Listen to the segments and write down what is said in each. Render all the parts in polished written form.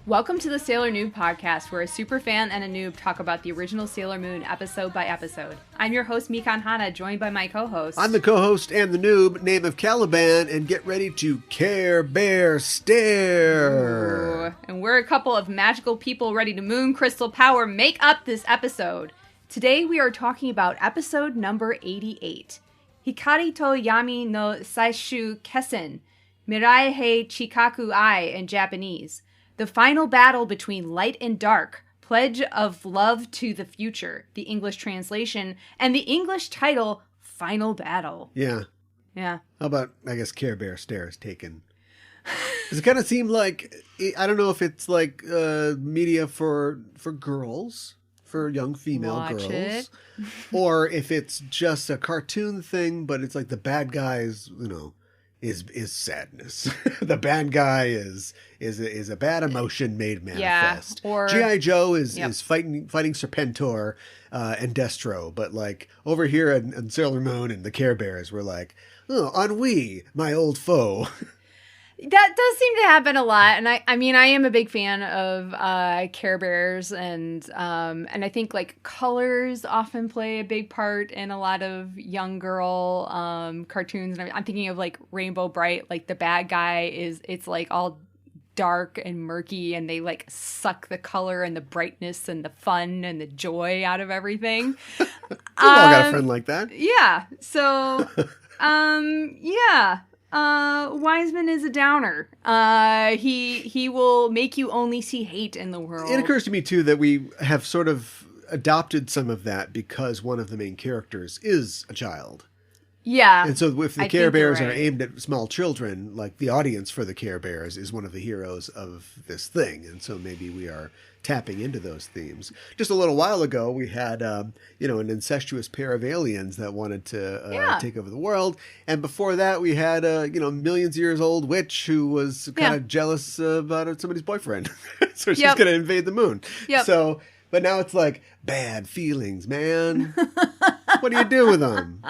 Welcome to the Sailor Noob podcast, where a superfan and a noob talk about the original Sailor Moon episode by episode. I'm your host, Mikan Hana, joined by my co-host. I'm the co-host and the noob, name of Caliban, and get ready to Care Bear Stare. Ooh. And we're a couple of magical people ready to moon crystal power make up this episode. Today we are talking about episode number 88, Hikari to Yami no Saishu Kessen, Mirai he Chikaku Ai in Japanese. The final battle between light and dark, pledge of love to the future, the English translation, and the English title, Final Battle. Yeah. Yeah. How about, I guess, Care Bear Stare is taken? Does it kind of seem like, I don't know if it's like media for girls, for young female Watch girls, it. or if it's just a cartoon thing, but it's like the bad guys, you know, is sadness. The bad guy is a bad emotion made manifest. Yeah, or G.I. Joe is fighting Serpentor and Destro, but like over here in Sailor Moon and the Care Bears, we're like, oh, ennui, my old foe. That does seem to happen a lot, and I mean, I am a big fan of Care Bears, and I think like colors often play a big part in a lot of young girl cartoons. And I'm thinking of like Rainbow Bright, like the bad guy it's like all dark and murky, and they like suck the color and the brightness and the fun and the joy out of everything. We've all got a friend like that. Yeah. So, yeah. Wiseman is a downer. He will make you only see hate in the world. It occurs to me too that we have sort of adopted some of that because one of the main characters is a child. Yeah. And so if the Care Bears are aimed at small children, like the audience for the Care Bears is one of the heroes of this thing. And so maybe we are tapping into those themes. Just a little while ago, we had, an incestuous pair of aliens that wanted to take over the world. And before that, we had, millions of years old witch who was kind of jealous about somebody's boyfriend. So she's going to invade the moon. Yep. So, but now it's like, bad feelings, man. What do you do with them?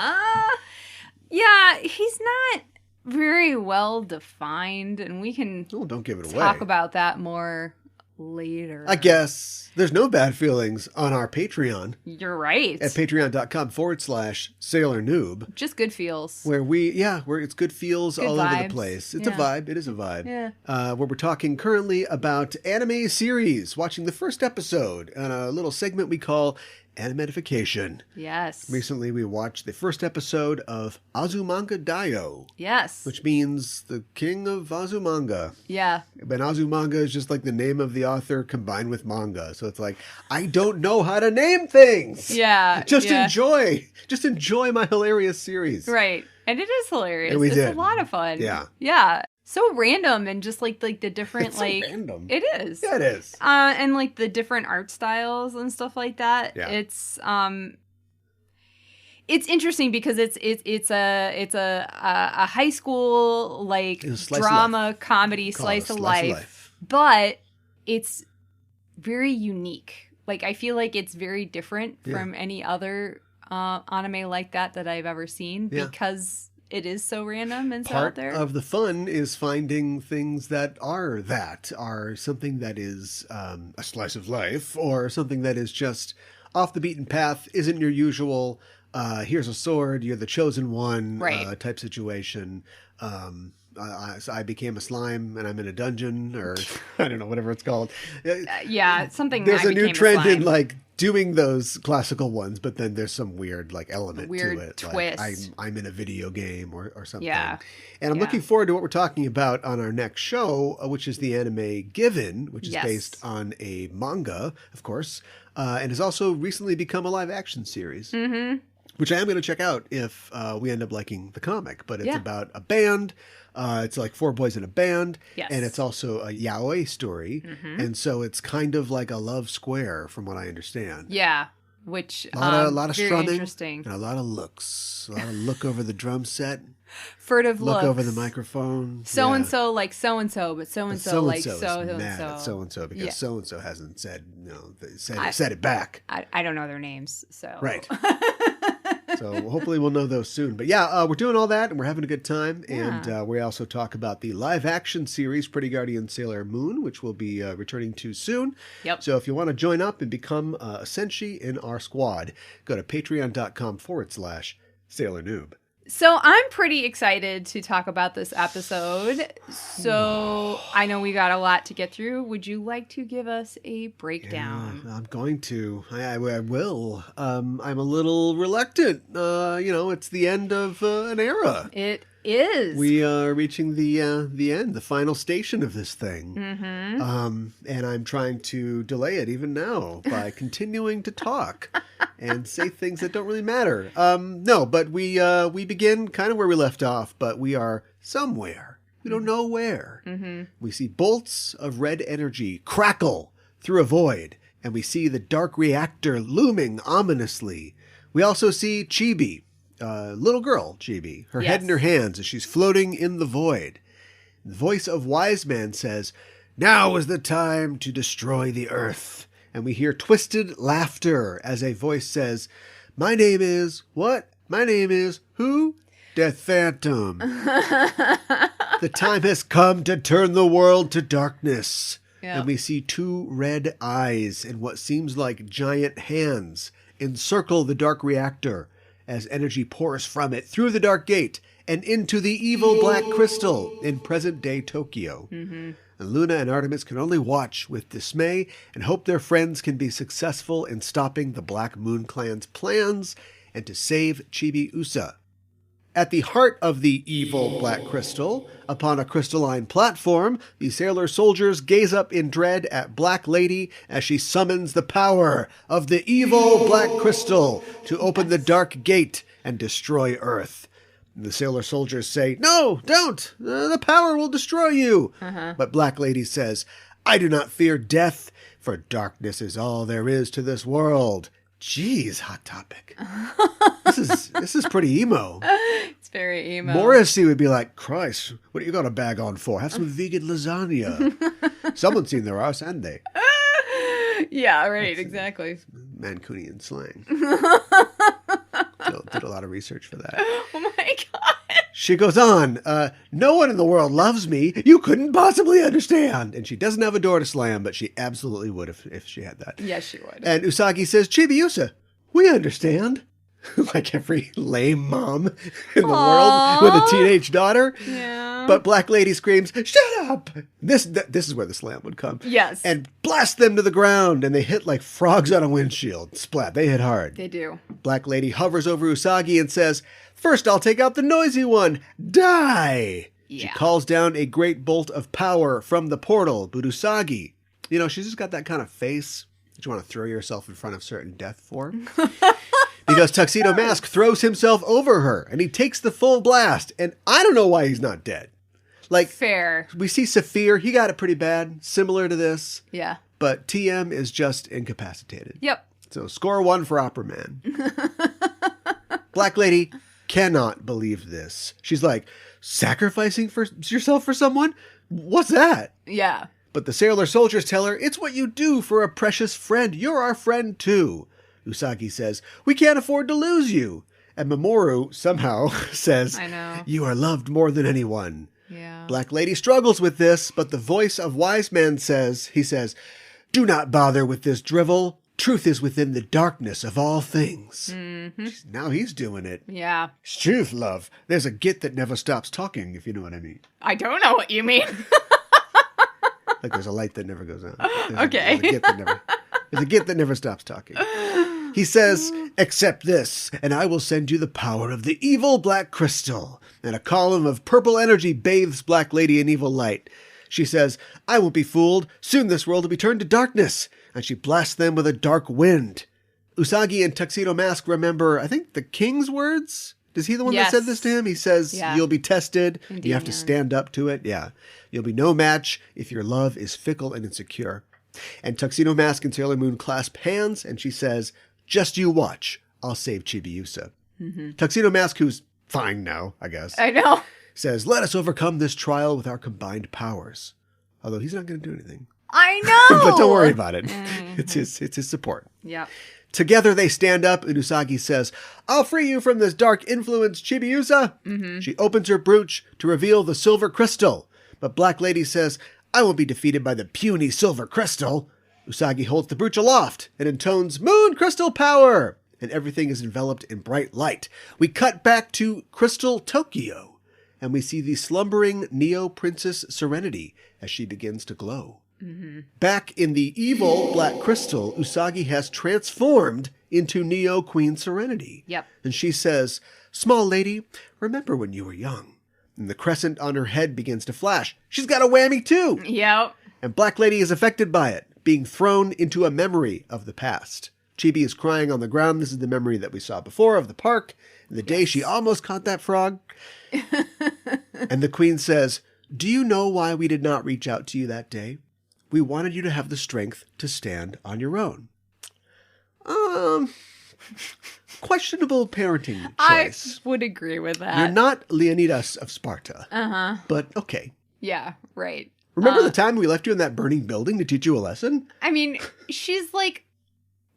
Yeah, he's not very well defined, and we can don't give it away. Talk about that more later. I guess there's no bad feelings on our Patreon. You're right. At patreon.com/Sailor Noob. Just good feels. Where it's good feels all over the place. It's a vibe. It is a vibe. Yeah. Where we're talking currently about anime series, watching the first episode on a little segment we call Animetification. Yes. Recently we watched the first episode of Azumanga Daioh. Yes. Which means the king of Azumanga. Yeah. But Azumanga is just like the name of the author combined with manga. So it's like, I don't know how to name things. Yeah. Just enjoy my hilarious series. Right. And it is hilarious. And it's a lot of fun. Yeah. Yeah. So random, and just like the different it's so random. It is. Yeah, it is. And like the different art styles and stuff like that. Yeah. It's interesting because it's a high school like drama comedy slice of life, but it's very unique. Like I feel like it's very different from any other anime like that I've ever seen because it is so random and so out there. Part of the fun is finding things that are something that is a slice of life, or something that is just off the beaten path, isn't your usual, here's a sword, you're the chosen one type situation. I became a slime and I'm in a dungeon, or I don't know, whatever it's called. Something. There's a new trend in like doing those classical ones, but then there's some weird like element to it. Twist. Like I'm in a video game or something. Yeah. And I'm looking forward to what we're talking about on our next show, which is the anime Given, which is based on a manga, of course, and has also recently become a live action series. Mm-hmm. Which I am going to check out if we end up liking the comic. But it's about a band. It's like 4 boys in a band. Yes. And it's also a yaoi story. Mm-hmm. And so it's kind of like a love square, from what I understand. Yeah. Which a lot of very strumming interesting. and a lot of looks. A lot of look over the drum set. Furtive Look looks. over the microphone. So-and-so like so-and-so, but so-and-so like so-and-so. Mad at so-and-so because so-and-so hasn't said, said it back. I don't know their names, so. Right. So hopefully we'll know those soon. But yeah, we're doing all that and we're having a good time. Yeah. And we also talk about the live action series, Pretty Guardian Sailor Moon, which we'll be returning to soon. Yep. So if you want to join up and become a senshi in our squad, go to patreon.com/Sailor Noob. So I'm pretty excited to talk about this episode. So I know we got a lot to get through. Would you like to give us a breakdown? Yeah, I'm going to. I will. I'm a little reluctant. It's the end of an era. It is. We are reaching the end, the final station of this thing. Mm-hmm. And I'm trying to delay it even now by continuing to talk and say things that don't really matter. No, but we begin kind of where we left off, but we are somewhere. We don't know where. Mm-hmm. We see bolts of red energy crackle through a void, and we see the dark reactor looming ominously. We also see Chibi. Little girl, Chibi, her head in her hands as she's floating in the void. The voice of Wise Man says, "Now is the time to destroy the earth." And we hear twisted laughter as a voice says, "My name is..." What? "My name is..." Who? "Death Phantom." "The time has come to turn the world to darkness." Yep. And we see two red eyes and what seems like giant hands encircle the dark reactor as energy pours from it through the dark gate and into the evil black crystal in present-day Tokyo. Mm-hmm. And Luna and Artemis can only watch with dismay and hope their friends can be successful in stopping the Black Moon Clan's plans and to save Chibi-Usa. At the heart of the evil black crystal, upon a crystalline platform, the sailor soldiers gaze up in dread at Black Lady as she summons the power of the evil black crystal to open the dark gate and destroy Earth. The sailor soldiers say, "No, don't! The power will destroy you!" But Black Lady says, "I do not fear death, for darkness is all there is to this world." Jeez, Hot Topic. This is pretty emo. It's very emo. Morrissey would be like, "Christ, what you got a bag on for? Have some vegan lasagna." Someone's seen their ass, and they. Yeah, right, exactly. Mancunian slang. Did a lot of research for that. Oh my God. She goes on, "No one in the world loves me. You couldn't possibly understand." And she doesn't have a door to slam, but she absolutely would if she had that. Yes, she would. And Usagi says, "Chibi-Usa, we understand." Like every lame mom in the world with a teenage daughter. Yeah. But Black Lady screams, "Shut up!" This is where the slam would come. Yes. And blast them to the ground, and they hit like frogs on a windshield. Splat. They hit hard. They do. Black Lady hovers over Usagi and says, "First I'll take out the noisy one. Die!" Yeah. She calls down a great bolt of power from the portal, but Usagi, she's just got that kind of face that you want to throw yourself in front of certain death for. Because Tuxedo Mask throws himself over her, and he takes the full blast, and I don't know why he's not dead. Like, fair. We see Saphir, he got it pretty bad, similar to this. Yeah. But TM is just incapacitated. Yep. So score 1 for Opera Man. Black Lady cannot believe this. She's like, "Sacrificing yourself for someone? What's that?" Yeah. But the sailor soldiers tell her, "It's what you do for a precious friend. You're our friend too." Usagi says, "We can't afford to lose you." And Mamoru somehow says, "I know. You are loved more than anyone." Yeah. Black Lady struggles with this, but the voice of Wise Man says, "Do not bother with this drivel. Truth is within the darkness of all things." Mm-hmm. Now he's doing it. Yeah. It's truth, love. There's a git that never stops talking, if you know what I mean. I don't know what you mean. Like there's a light that never goes on. Okay. There's a git that never stops talking. He says, "Accept this, and I will send you the power of the evil black crystal." And a column of purple energy bathes Black Lady in evil light. She says, "I won't be fooled. Soon this world will be turned to darkness." And she blasts them with a dark wind. Usagi and Tuxedo Mask remember, I think, the king's words? Is he the one that said this to him? He says, "You'll be tested. Indeed, you have to stand up to it." Yeah. "You'll be no match if your love is fickle and insecure." And Tuxedo Mask and Sailor Moon clasp hands, and she says, "Just you watch. I'll save Chibi-Usa." Mm-hmm. Tuxedo Mask, who's fine now, I guess. I know. Says, let us overcome this trial with our combined powers. Although he's not going to do anything. I know. But don't worry about it. It's his support. Yeah. Together they stand up, and Usagi says, I'll free you from this dark influence, Chibi-Usa. She opens her brooch to reveal the silver crystal. But Black Lady says, I won't be defeated by the puny silver crystal. Usagi holds the brooch aloft and intones moon crystal power. And everything is enveloped in bright light. We cut back to Crystal Tokyo. And we see the slumbering Neo Princess Serenity as she begins to glow. Back in the evil Black Crystal, Usagi has transformed into Neo Queen Serenity. Yep. And she says, small lady, remember when you were young? And the crescent on her head begins to flash. She's got a whammy too. Yep. And Black Lady is affected by it, being thrown into a memory of the past. Chibi is crying on the ground. This is the memory that we saw before of the park. And the day she almost caught that frog. And the queen says, do you know why we did not reach out to you that day? We wanted you to have the strength to stand on your own. Questionable parenting choice. I would agree with that. You're not Leonidas of Sparta. But okay. Yeah, right. Remember the time we left you in that burning building to teach you a lesson? I mean, she's like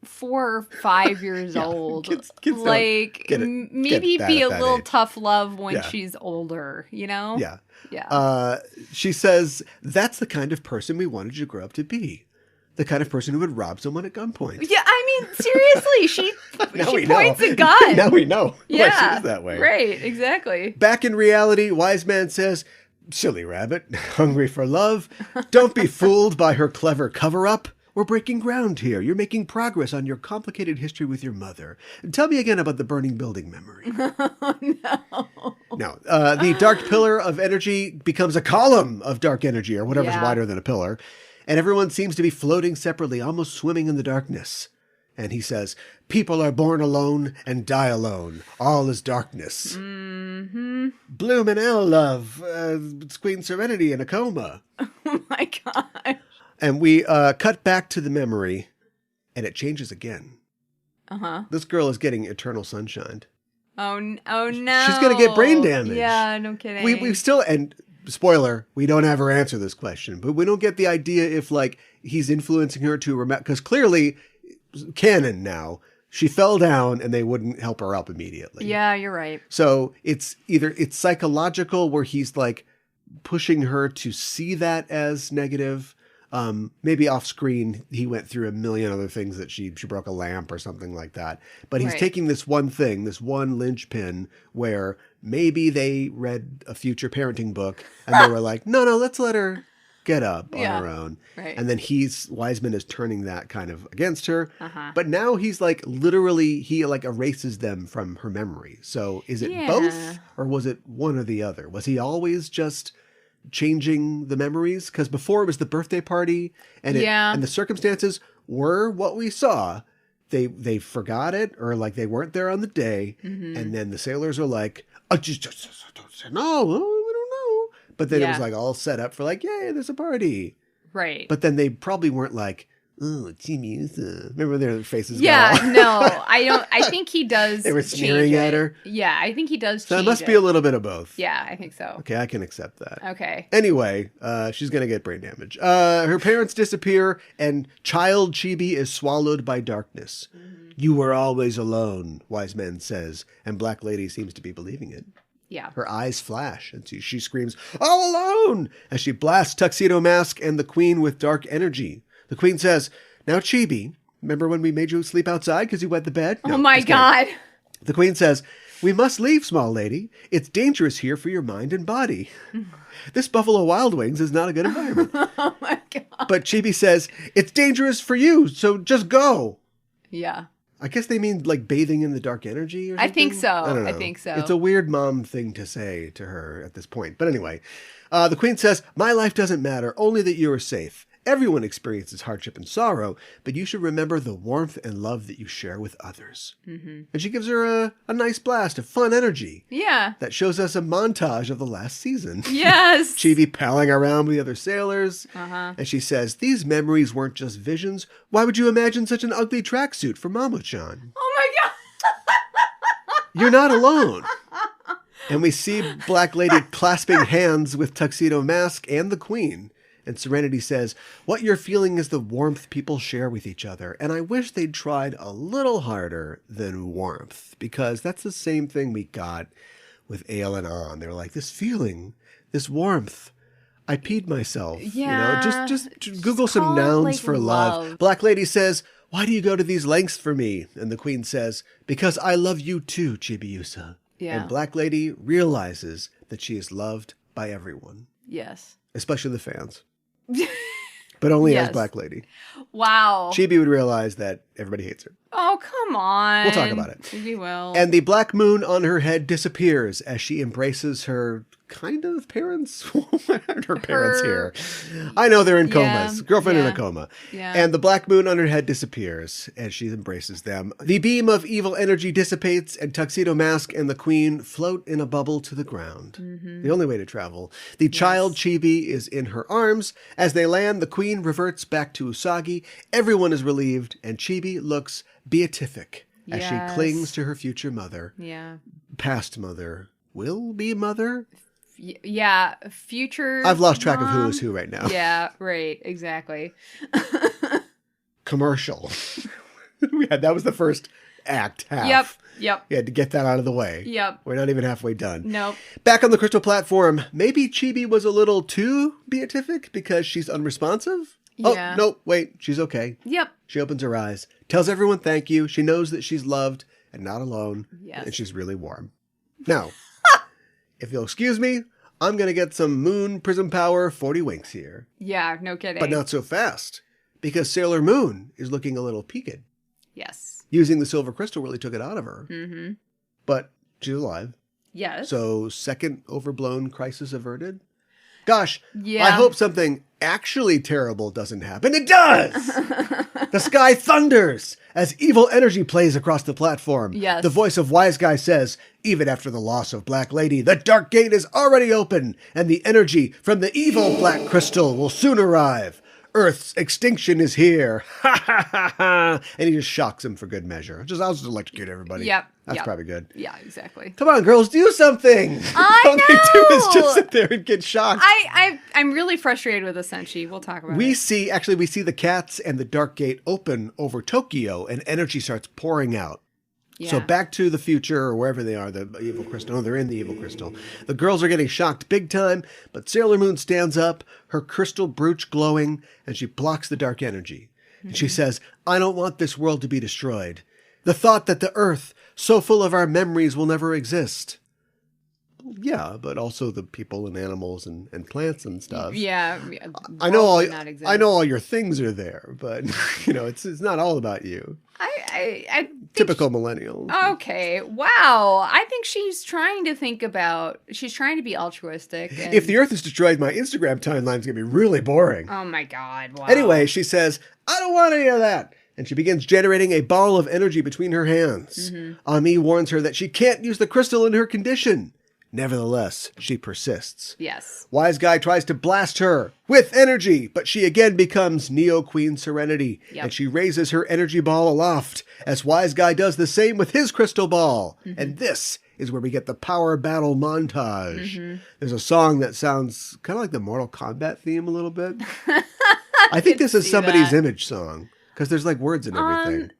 4 or 5 years old. Kids like, maybe be a little age. Tough love when she's older, you know? Yeah. Yeah. She says, that's the kind of person we wanted you to grow up to be. The kind of person who would rob someone at gunpoint. Yeah, I mean, seriously, she points a gun. Now we know yeah, why she is that way. Right, exactly. Back in reality, Wise Man says, silly rabbit, hungry for love. Don't be fooled by her clever cover-up. We're breaking ground here. You're making progress on your complicated history with your mother. Tell me again about the burning building memory. Oh, no. No. The dark pillar of energy becomes a column of dark energy, or whatever's wider than a pillar. And everyone seems to be floating separately, almost swimming in the darkness. And he says, people are born alone and die alone. All is darkness. Mm-hmm. Bloom and L love. It's Queen Serenity in a coma. Oh, my God. And we cut back to the memory, and it changes again. Uh-huh. This girl is getting eternal sunshine. Oh no. She's going to get brain damage. Yeah, no kidding. We still, and spoiler, we don't ever answer this question, but we don't get the idea if, like, he's influencing her to remember, because clearly, canon now, she fell down and they wouldn't help her up immediately. Yeah, you're right. So it's psychological where he's, like, pushing her to see that as negative. Maybe off screen, he went through a million other things that she broke a lamp or something like that. But he's taking this one thing, this one linchpin where maybe they read a future parenting book and they were like, no, let's let her get up on her own. Right. And then Wiseman is turning that kind of against her. Uh-huh. But now he's like literally, he like erases them from her memory. So is it both or was it one or the other? Was he always just changing the memories? Because before it was the birthday party and and the circumstances were what we saw. They forgot it, or like they weren't there on the day, and then the sailors are like, oh, just no, we don't know. But then it was like all set up for like, yay, there's a party, right? But then they probably weren't like, oh, Chibi-Usa. Remember their faces? No, I don't. I think he does. They were sneering at her. Yeah, I think he does. So it must be a little bit of both. Yeah, I think so. Okay, I can accept that. Okay. Anyway, she's gonna get brain damage. Her parents disappear, and child Chibi is swallowed by darkness. Mm-hmm. You were always alone, Wise Man says, and Black Lady seems to be believing it. Yeah. Her eyes flash, and she screams, all alone, as she blasts Tuxedo Mask and the Queen with dark energy. The Queen says, now Chibi, remember when we made you sleep outside because you wet the bed? No, oh my God. The Queen says, we must leave, small lady. It's dangerous here for your mind and body. This Buffalo Wild Wings is not a good environment. Oh my God. But Chibi says, it's dangerous for you, so just go. Yeah. I guess they mean like bathing in the dark energy or something? I think so. I don't know. I think so. It's a weird mom thing to say to her at this point. But anyway, the Queen says, my life doesn't matter, only that you are safe. Everyone experiences hardship and sorrow, but you should remember the warmth and love that you share with others. Mm-hmm. And she gives her a nice blast of fun energy. Yeah. That shows us a montage of the last season. Yes. Chibi palling around with the other sailors. Uh-huh. And she says, these memories weren't just visions. Why would you imagine such an ugly tracksuit for Mamo-chan? Oh my God. You're not alone. And we see Black Lady clasping hands with Tuxedo Mask and the Queen. And Serenity says, what you're feeling is the warmth people share with each other. And I wish they'd tried a little harder than warmth, because that's the same thing we got with Ale and On. They were like, this feeling, this warmth. I peed myself. Yeah. You know, just Google some nouns for love. Black Lady says, why do you go to these lengths for me? And the Queen says, because I love you too, Chibi-Usa. Yeah. And Black Lady realizes that she is loved by everyone. Yes. Especially the fans. But only Yes. as Black Lady. Wow. Chibi would realize that everybody hates her. Oh, come on. We'll talk about it. We will. And the black moon on her head disappears as she embraces her kind of parents. Her parents here. I know they're in comas. Girlfriend in a coma. Yeah. And the black moon on her head disappears as she embraces them. The beam of evil energy dissipates and Tuxedo Mask and the Queen float in a bubble to the ground. Mm-hmm. The only way to travel. The child Chibi is in her arms. As they land, the Queen reverts back to Usagi. Everyone is relieved and Chibi looks beatific as she clings to her future mother. Yeah. Past mother. Will be mother? Yeah. Future. I've lost track of who is who right now. Yeah, right. Exactly. Commercial. That was the first act half. Yep. You had to get that out of the way. Yep. We're not even halfway done. Nope. Back on the crystal platform, maybe Chibi was a little too beatific because she's unresponsive? Yeah. Oh, no, wait, she's okay. Yep. She opens her eyes, tells everyone thank you. She knows that she's loved and not alone. Yes. And she's really warm. Now, if you'll excuse me, I'm going to get some moon prism power 40 winks here. Yeah, no kidding. But not so fast, because Sailor Moon is looking a little peaked. Yes. Using the silver crystal really took it out of her. Mm-hmm. But she's alive. Yes. So second overblown crisis averted. Gosh, yeah. I hope something actually terrible doesn't happen. It does! The sky thunders as evil energy plays across the platform. Yes. The voice of Wise Guy says, even after the loss of Black Lady, the dark gate is already open, and the energy from the evil black crystal will soon arrive. Earth's extinction is here. Ha ha ha ha. And he just shocks him for good measure. I'll just electrocute everybody. Yep. That's probably good. Yeah, exactly. Come on, girls, do something. All they do is just sit there and get shocked. I'm really frustrated with the Senshi. We'll talk about it. We see the cats and the dark gate open over Tokyo and energy starts pouring out. Yeah. So back to the future or wherever they are, the evil crystal. No, they're in the evil crystal. The girls are getting shocked big time, but Sailor Moon stands up, her crystal brooch glowing, and she blocks the dark energy. Mm-hmm. And she says, I don't want this world to be destroyed. The thought that the earth, so full of our memories, will never exist. Yeah, but also the people and animals and plants and stuff. Yeah, I know all your things are there, but it's not all about you. I typical millennial. Okay, wow. I think she's trying to be altruistic. And... If the earth is destroyed, my Instagram timeline's gonna be really boring. Oh my god! Wow. Anyway, she says, I don't want any of that. And she begins generating a ball of energy between her hands. Mm-hmm. Ami warns her that she can't use the crystal in her condition. Nevertheless, she persists. Yes. Wise Guy tries to blast her with energy, but she again becomes Neo Queen Serenity. Yep. And she raises her energy ball aloft as Wise Guy does the same with his crystal ball. Mm-hmm. And this is where we get the power battle montage. Mm-hmm. There's a song that sounds kind of like the Mortal Kombat theme a little bit. I think this is somebody's image song because there's like words and everything.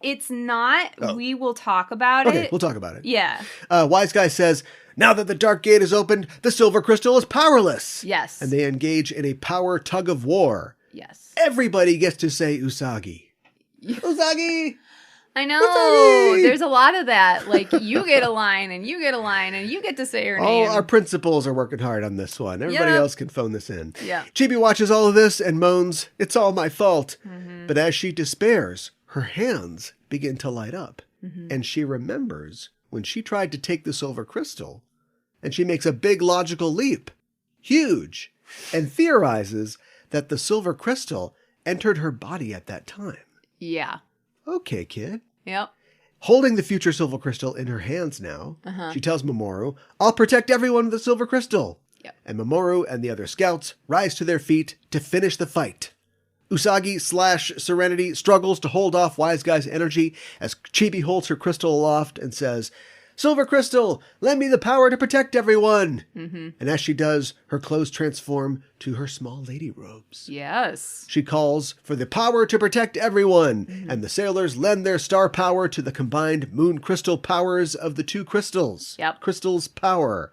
It's not. Oh. We will talk about it. Okay, we'll talk about it. Yeah. Wise Guy says, now that the dark gate is opened, the silver crystal is powerless. Yes. And they engage in a power tug of war. Yes. Everybody gets to say Usagi. Usagi! I know. Usagi! There's a lot of that. Like, you get a line, and you get a line, and you get to say her name. Oh, our principals are working hard on this one. Everybody else can phone this in. Yeah. Chibi watches all of this and moans, it's all my fault. Mm-hmm. But as she despairs, her hands begin to light up. Mm-hmm. And she remembers when she tried to take the silver crystal, and she makes a big logical leap, huge, and theorizes that the silver crystal entered her body at that time. Yeah. Okay, kid. Yep. Holding the future silver crystal in her hands now, she tells Mamoru, I'll protect everyone with the silver crystal. Yep. And Mamoru and the other scouts rise to their feet to finish the fight. Usagi/Serenity struggles to hold off Wise Guy's energy as Chibi holds her crystal aloft and says, Silver Crystal, lend me the power to protect everyone. Mm-hmm. And as she does, her clothes transform to her small lady robes. Yes. She calls for the power to protect everyone, and the sailors lend their star power to the combined moon crystal powers of the two crystals. Yep. Crystal's power,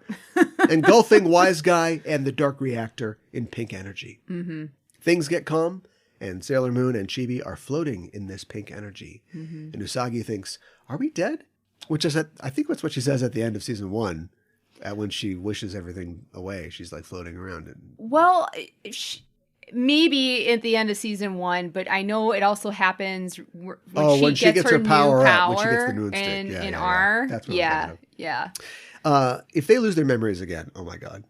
engulfing Wise Guy and the Dark Reactor in pink energy. Mm-hmm. Things get calm, and Sailor Moon and Chibi are floating in this pink energy. And Usagi thinks, are we dead? Which is, I think that's what she says at the end of season 1. When she wishes everything away, she's like floating around. Well, maybe at the end of season 1, but I know it also happens when she gets her power up, when she gets the moon stick. In R. That's what I'm thinking of. Yeah. If they lose their memories again, oh my God.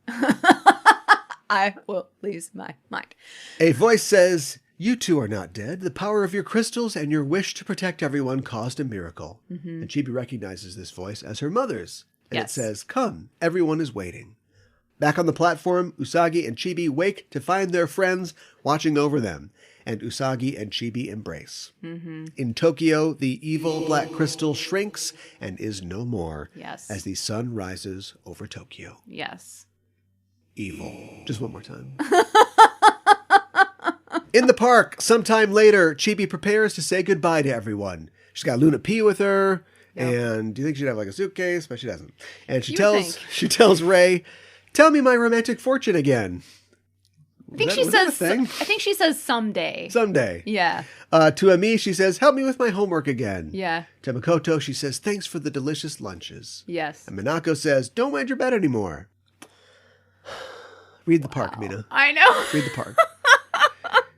I will lose my mind. A voice says, you two are not dead. The power of your crystals and your wish to protect everyone caused a miracle. And Chibi recognizes this voice as her mother's. And it says, come, everyone is waiting. Back on the platform, Usagi and Chibi wake to find their friends watching over them. And Usagi and Chibi embrace. In Tokyo, the evil black crystal shrinks and is no more. Yes. As the sun rises over Tokyo. Yes. Evil. Just one more time. In the park, sometime later, Chibi prepares to say goodbye to everyone. She's got Luna P with her, and do you think she'd have like a suitcase? But she doesn't. And she tells Ray, tell me my romantic fortune again. I think she says someday. Someday. Yeah. To Ami, she says, help me with my homework again. Yeah. To Makoto, she says, thanks for the delicious lunches. Yes. And Minako says, don't mind your bed anymore. Read the park, Mina. I know. Read the park.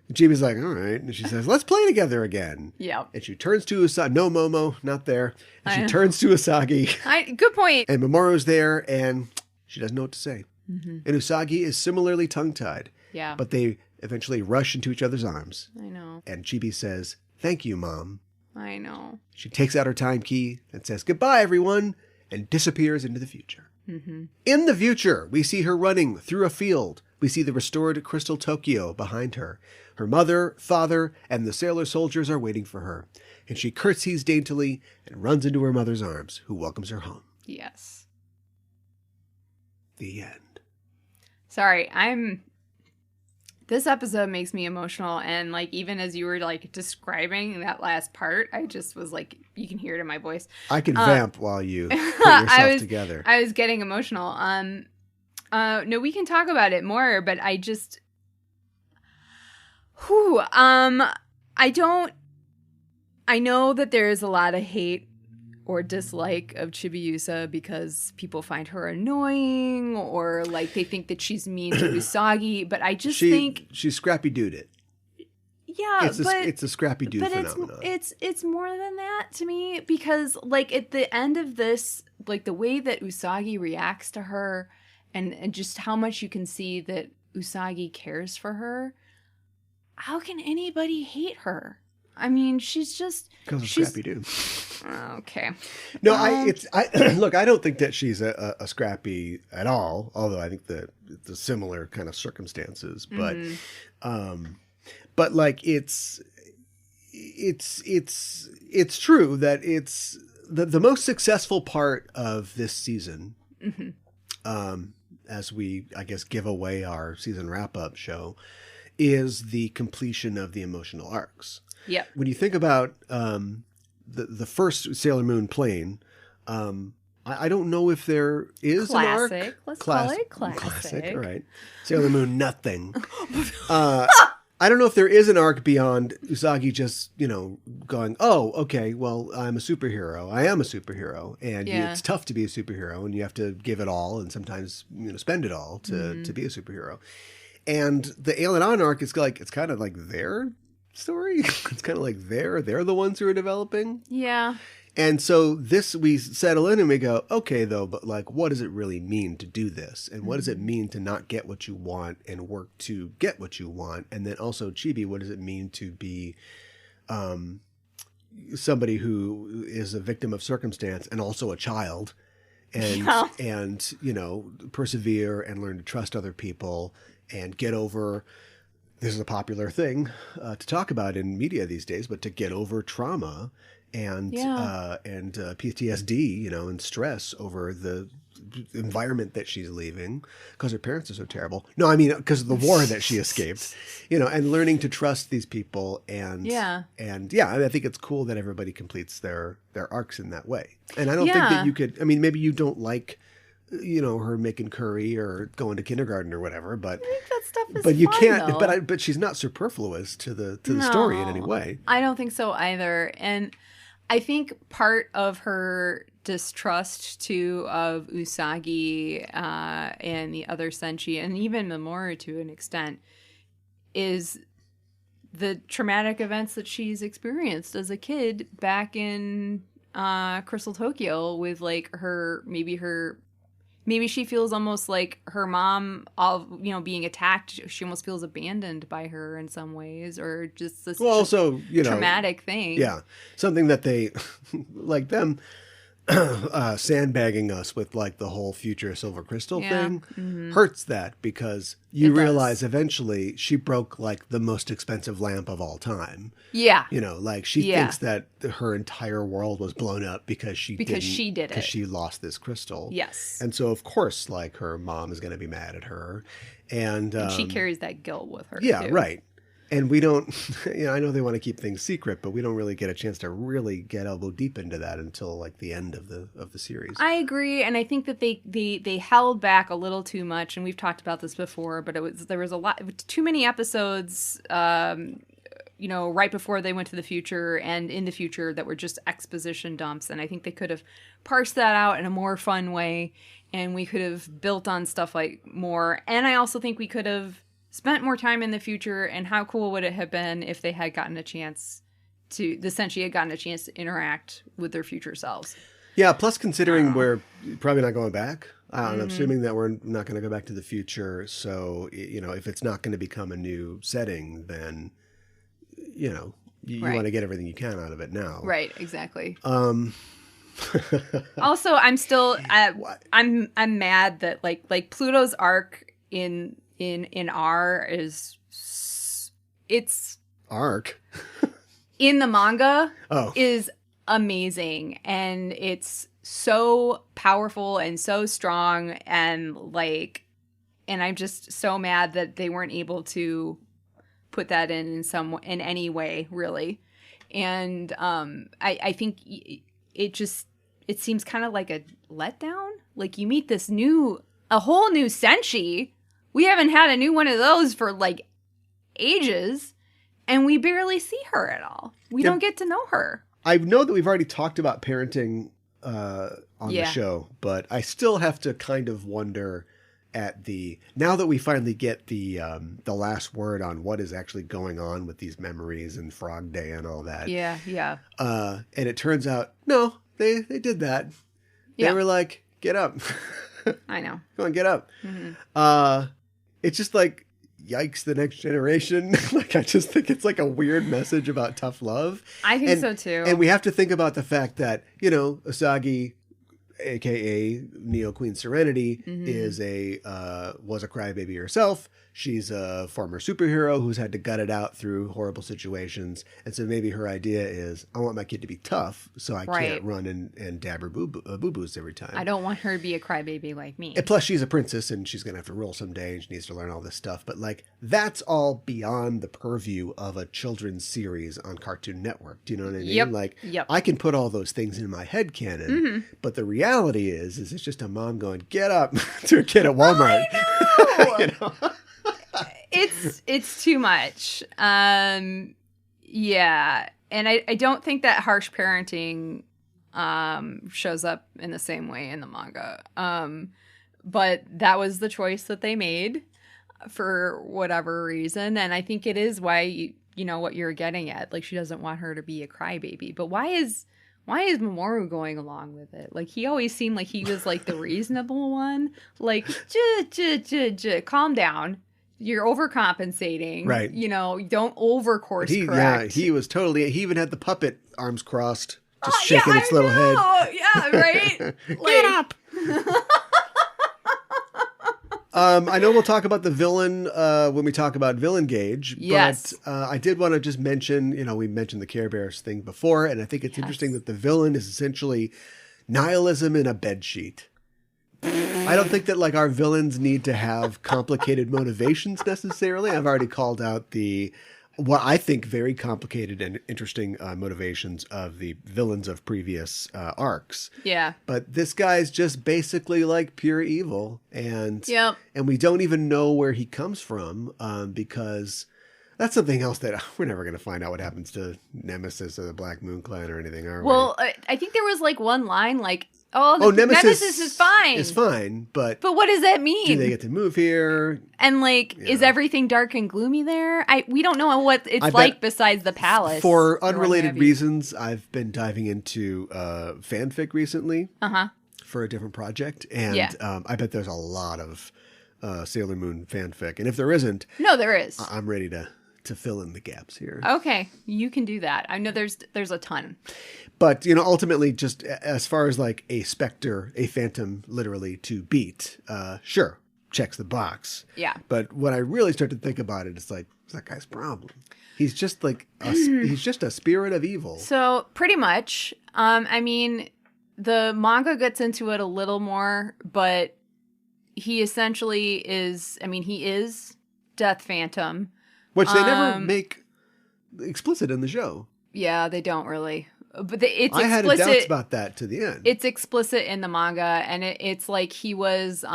And Chibi's like, all right. And she says, let's play together again. Yeah. And she turns to Usagi. No, Momo, not there. And she turns to Usagi. Good point. And Mamoru's there, and she doesn't know what to say. And Usagi is similarly tongue-tied. Yeah. But they eventually rush into each other's arms. I know. And Chibi says, thank you, Mom. I know. She takes out her time key and says, goodbye, everyone, and disappears into the future. In the future, we see her running through a field. We see the restored Crystal Tokyo behind her. Her mother, father, and the sailor soldiers are waiting for her. And she curtsies daintily and runs into her mother's arms, who welcomes her home. Yes. The end. Sorry, this episode makes me emotional, and like even as you were like describing that last part, I just was like, you can hear it in my voice. I can vamp while you put yourself together. I was getting emotional. No, we can talk about it more, but I just I know that there is a lot of hate or dislike of Chibi-Usa because people find her annoying or like they think that she's mean to Usagi, but I just think she's Scrappy-Dooed it. Yeah, it's a Scrappy-Doo phenomenon. It's more than that to me because like at the end of this, like the way that Usagi reacts to her and just how much you can see that Usagi cares for her. How can anybody hate her? I mean, she's just because of Scrappy-Doo. Okay. No, look. I don't think that she's a Scrappy at all. Although I think that it's a similar kind of circumstances, but, but like it's true that it's the most successful part of this season. As we, I guess, give away our season wrap-up show, is the completion of the emotional arcs. Yeah. When you think about the first Sailor Moon plane, I don't know if there is an arc. Let's call it classic. Classic, all right. Sailor Moon nothing. I don't know if there is an arc beyond Usagi just, going, oh, okay, well, I'm a superhero. I am a superhero. And it's tough to be a superhero, and you have to give it all and sometimes, spend it all to be a superhero. And the Alien On arc is like, it's kind of like their story. It's kind of like they're the ones who are developing. Yeah. And so this, we settle in and we go, okay, though, but like, what does it really mean to do this? And what does it mean to not get what you want and work to get what you want? And then also, Chibi, what does it mean to be somebody who is a victim of circumstance and also a child and persevere and learn to trust other people and get over, this is a popular thing to talk about in media these days, but to get over trauma and PTSD, and stress over the environment that she's leaving because her parents are so terrible. No, I mean, because of the war that she escaped, and learning to trust these people. And I think it's cool that everybody completes their arcs in that way. And I don't think that you could, maybe you don't like, her making curry or going to kindergarten or whatever, but I think that stuff is but you fun, can't, though. but she's not superfluous to the story in any way. I don't think so either. And I think part of her distrust too of Usagi and the other Senshi, and even Mamoru to an extent, is the traumatic events that she's experienced as a kid back in Crystal Tokyo with like maybe she feels almost like her mom, being attacked. She almost feels abandoned by her in some ways, or just this traumatic thing. Yeah, something that they like them sandbagging us with like the whole future silver crystal thing hurts that, because you realize eventually she broke like the most expensive lamp of all time. Yeah. Like she thinks that her entire world was blown up because she did it. Because she lost this crystal. Yes. And so of course like her mom is going to be mad at her. And she carries that guilt with her. Yeah, too. Right. And we don't, I know they want to keep things secret, but we don't really get a chance to really get elbow deep into that until like the end of the series. I agree, and I think that they held back a little too much, and we've talked about this before, but there was a lot too many episodes, right before they went to the future and in the future that were just exposition dumps, and I think they could have parsed that out in a more fun way, and we could have built on stuff like more, and I also think we could have spent more time in the future, and how cool would it have been if they had gotten a chance to, the Senshi had gotten a chance to interact with their future selves. Yeah, plus considering we're probably not going back, I'm assuming that we're not going to go back to the future, so, if it's not going to become a new setting, then, you want to get everything you can out of it now. Right, exactly. Also, I'm still, I'm mad that, like Pluto's arc in R it's arc in the manga is amazing, and it's so powerful and so strong, and I'm just so mad that they weren't able to put that in any way, really. And I think it seems kind of like a letdown. Like, you meet a whole new Senshi. We haven't had a new one of those for, ages, and we barely see her at all. We don't get to know her. I know that we've already talked about parenting on the show, but I still have to kind of wonder at now that we finally get the last word on what is actually going on with these memories and Frog Day and all that. Yeah, yeah. And it turns out, no, they did that. They were like, get up. I know. Go on, get up. Mm-hmm. It's just like, yikes, the next generation. I just think it's like a weird message about tough love. I think so too. And we have to think about the fact that, Usagi, aka Neo Queen Serenity, was a crybaby herself. She's a former superhero who's had to gut it out through horrible situations. And so maybe her idea is, I want my kid to be tough, so I can't run and dab her boo-boos every time. I don't want her to be a crybaby like me. And plus, she's a princess, and she's going to have to rule someday, and she needs to learn all this stuff. But, that's all beyond the purview of a children's series on Cartoon Network. Do you know what I mean? Yep. I can put all those things in my head canon, but the reality is it's just a mom going, get up, to a kid at Walmart. I know! It's too much. Yeah. And I don't think that harsh parenting shows up in the same way in the manga. But that was the choice that they made for whatever reason. And I think it is why, you know what you're getting at. She doesn't want her to be a crybaby. But why is Mamoru going along with it? He always seemed like he was the reasonable one. Calm down. You're overcompensating. Right. Don't overcourse correct. Yeah, he was totally, he even had the puppet arms crossed, just shaking its little head. Yeah, right? Get up! I know we'll talk about the villain when we talk about Villain Gauge. Yes. But I did want to just mention, we mentioned the Care Bears thing before, and I think it's interesting that the villain is essentially nihilism in a bedsheet. I don't think that our villains need to have complicated motivations necessarily. I've already called out what I think very complicated and interesting motivations of the villains of previous arcs. Yeah. But this guy's just basically pure evil, and Yep. and we don't even know where he comes from because that's something else that we're never going to find out what happens to Nemesis or the Black Moon Clan or anything, are we? Well, I think there was one line Nemesis is fine. It's fine, but what does that mean? do they get to move here? And is everything dark and gloomy there? We don't know what it's besides the palace. For unrelated reasons, I've been diving into fanfic recently for a different project, and I bet there's a lot of Sailor Moon fanfic. And if there isn't, no, there is. I'm ready to fill in the gaps here. Okay, you can do that. I know there's a ton. But, ultimately, just as far as a specter, a phantom, literally, to beat, sure, checks the box. Yeah. But when I really start to think about it, it's that guy's problem. He's just he's just a spirit of evil. So, pretty much. The manga gets into it a little more, but he essentially is, he is Death Phantom. Which they never make explicit in the show. Yeah, they don't really. But it's I explicit. had doubts about that to the end. It's explicit in the manga, and it's he was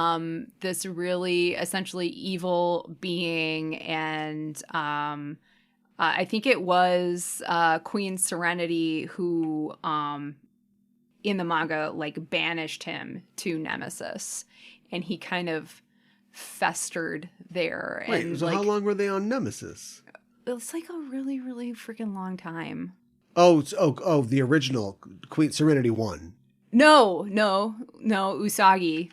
this really essentially evil being, and I think it was Queen Serenity who in the manga banished him to Nemesis, and he kind of festered there. Wait, and so how long were they on Nemesis? It's a really, really freaking long time. Oh, the original Queen Serenity 1. No, Usagi.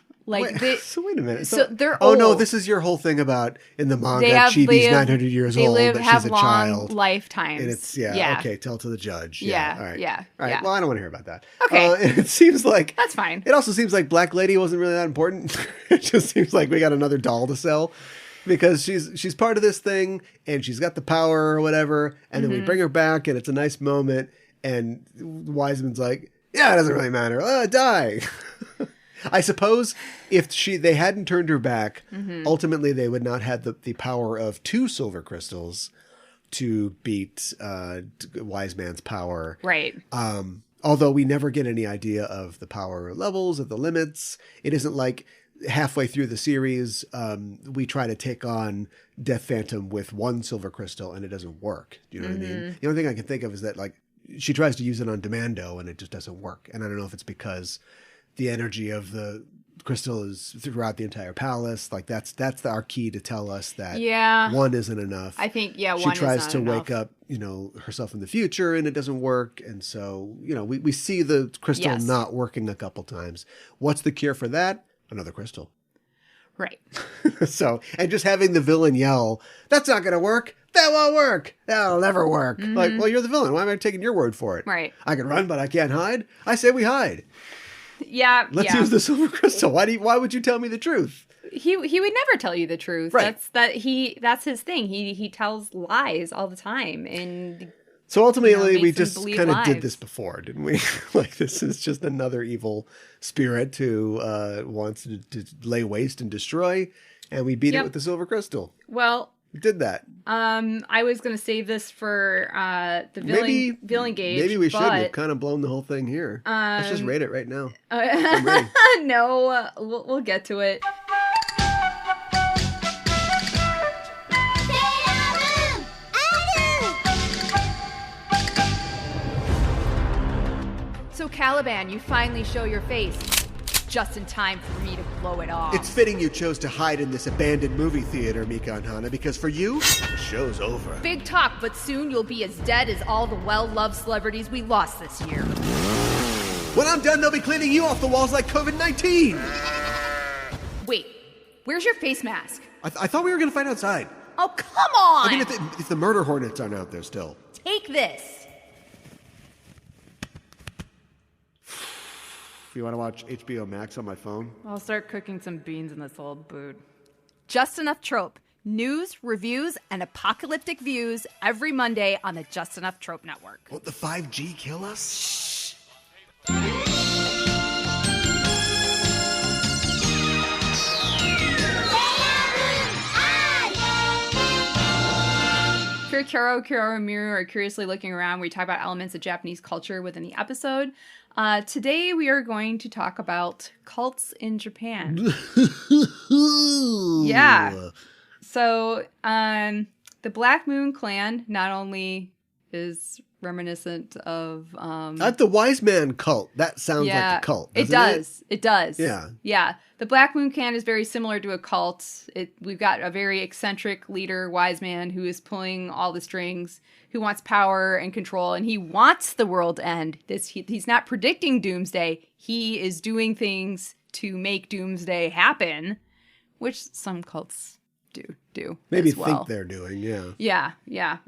So wait a minute. So they're old. Oh no, this is your whole thing about in the manga. Chibi's 900 years old, but she's a child. Lifetimes. And it's okay. Tell to the judge. Yeah. All right. Yeah. All right. Yeah. Well, I don't want to hear about that. Okay. It seems that's fine. It also seems like Black Lady wasn't really that important. It just seems like we got another doll to sell. Because she's part of this thing, and she's got the power or whatever, and then we bring her back, and it's a nice moment, and Wiseman's it doesn't really matter. Die. I suppose if they hadn't turned her back, ultimately they would not have the power of 2 silver crystals to beat Wiseman's power. Right. Although we never get any idea of the power levels, of the limits. It isn't like halfway through the series, we try to take on Death Phantom with 1 silver crystal, and it doesn't work. Do you know what I mean? The only thing I can think of is that she tries to use it on Demando, and it just doesn't work. And I don't know if it's because the energy of the crystal is throughout the entire palace. That's our key to tell us that 1 isn't enough. I think 1 she tries to enough. wake up, herself in the future, and it doesn't work. And so, we see the crystal not working a couple times. What's the cure for that? Another crystal. Right. So, and just having the villain yell, "That's not going to work. That won't work. That'll never work." Well, you're the villain. Why am I taking your word for it? Right. I can run, but I can't hide. I say we hide. Yeah. Let's use the silver crystal. Why would you tell me the truth? He would never tell you the truth. Right. That's his thing. He tells lies all the time, and so ultimately we makes them just believe kind of lies. did this before, didn't we? This is just another evil spirit who wants to lay waste and destroy, and we beat it with the silver crystal. Well, we did that. I was going to save this for the villain gauge. Maybe we should. We've kind of blown the whole thing here. Let's just rate it right now. I'm ready. No, we'll get to it. So Caliban, you finally show your face. Just in time for me to blow it off. It's fitting you chose to hide in this abandoned movie theater, Mika and Hana, because for you, the show's over. Big talk, but soon you'll be as dead as all the well-loved celebrities we lost this year. When I'm done, they'll be cleaning you off the walls like COVID-19. Wait, where's your face mask? I thought we were going to fight outside. Oh, come on! I mean, if the murder hornets aren't out there still. Take this. If you want to watch HBO Max on my phone? I'll start cooking some beans in this old boot. Just Enough Trope. News, reviews, and apocalyptic views every Monday on the Just Enough Trope Network. Won't the 5G kill us? Shh. If you're Kuro Miru or curiously looking around, we talk about elements of Japanese culture within the episode. Today we are going to talk about cults in Japan. Yeah. So, the Black Moon Clan not only is reminiscent of... That's the Wise Man cult. That sounds like a cult, It does. It does. Yeah. Yeah. The Black Moon Clan is very similar to a cult. We've got a very eccentric leader, Wise Man, who is pulling all the strings, who wants power and control, and he wants the world to end. He's not predicting doomsday. He is doing things to make doomsday happen, which some cults do maybe as well. Think they're doing, Yeah,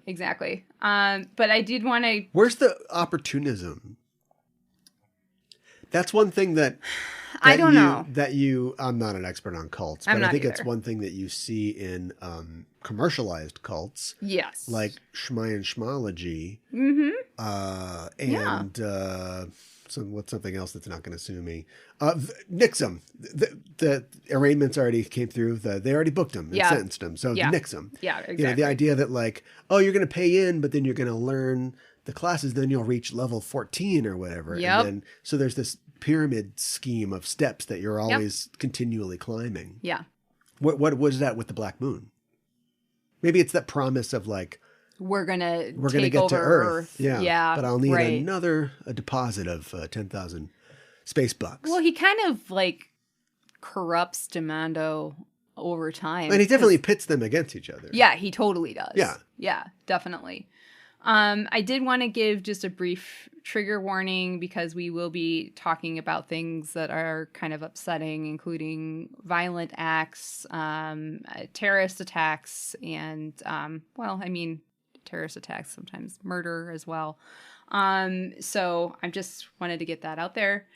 exactly. But I did want to... Where's the opportunism? That's one thing that I don't know. I'm not an expert on cults, but I think it's one thing that you see in commercialized cults. Yes. Like Shmai and Shmology. What's something else that's not going to sue me? Nix 'em. The arraignments already came through. They already booked them and sentenced them. So nix 'em. Yeah, exactly. You know, the idea that like, oh, you're going to pay in, but then you're going to learn the classes, then you'll reach level 14 or whatever. Yep. And then, so there's this pyramid scheme of steps that you're always continually climbing. Yeah. What was that with the Black Moon? Maybe it's that promise of like, we're gonna get over to Earth. Yeah. But I'll need a deposit of 10,000 space bucks. Well, he kind of like corrupts Demando over time. And he definitely pits them against each other. Yeah, he totally does. Yeah. Yeah, definitely. I did want to give just a brief trigger warning because we will be talking about things that are kind of upsetting, including violent acts, terrorist attacks, and, terrorist attacks, sometimes murder as well. So I just wanted to get that out there.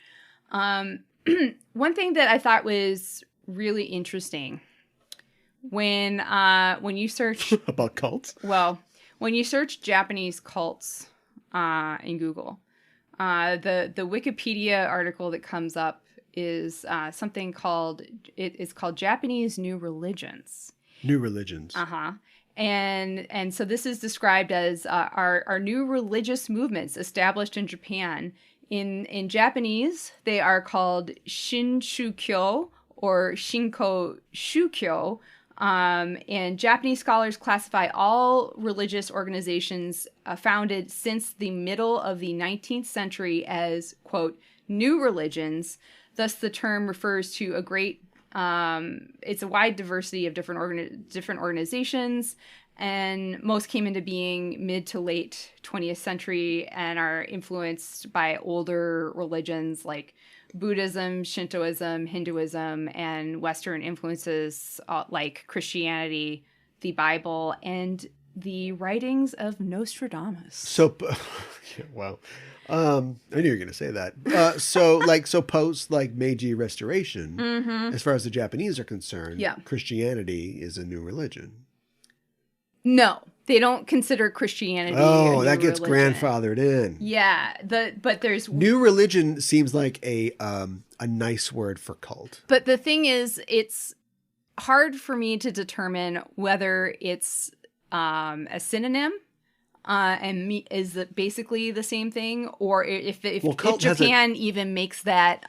One thing that I thought was really interesting when you search about cults. Well, when you search Japanese cults in Google, the Wikipedia article that comes up is something called Japanese New Religions. New religions. And so this is described as our new religious movements established in Japan. In Japanese, they are called Shinrikyo or shinkōshūkyō. And Japanese scholars classify all religious organizations founded since the middle of the 19th century as, quote, new religions. Thus, the term refers to a great it's a wide diversity of different organizations, and most came into being mid to late 20th century and are influenced by older religions like Buddhism, Shintoism, Hinduism, and Western influences like Christianity, the Bible, and the writings of Nostradamus. So, wow. I knew you were going to say that. So post like Meiji Restoration, as far as the Japanese are concerned, Christianity is a new religion. No, they don't consider Christianity. Oh, that gets religion. grandfathered in. Yeah, but there's new religion seems like a nice word for cult. But the thing is, it's hard for me to determine whether it's a synonym. And is it basically the same thing, or if Japan even makes that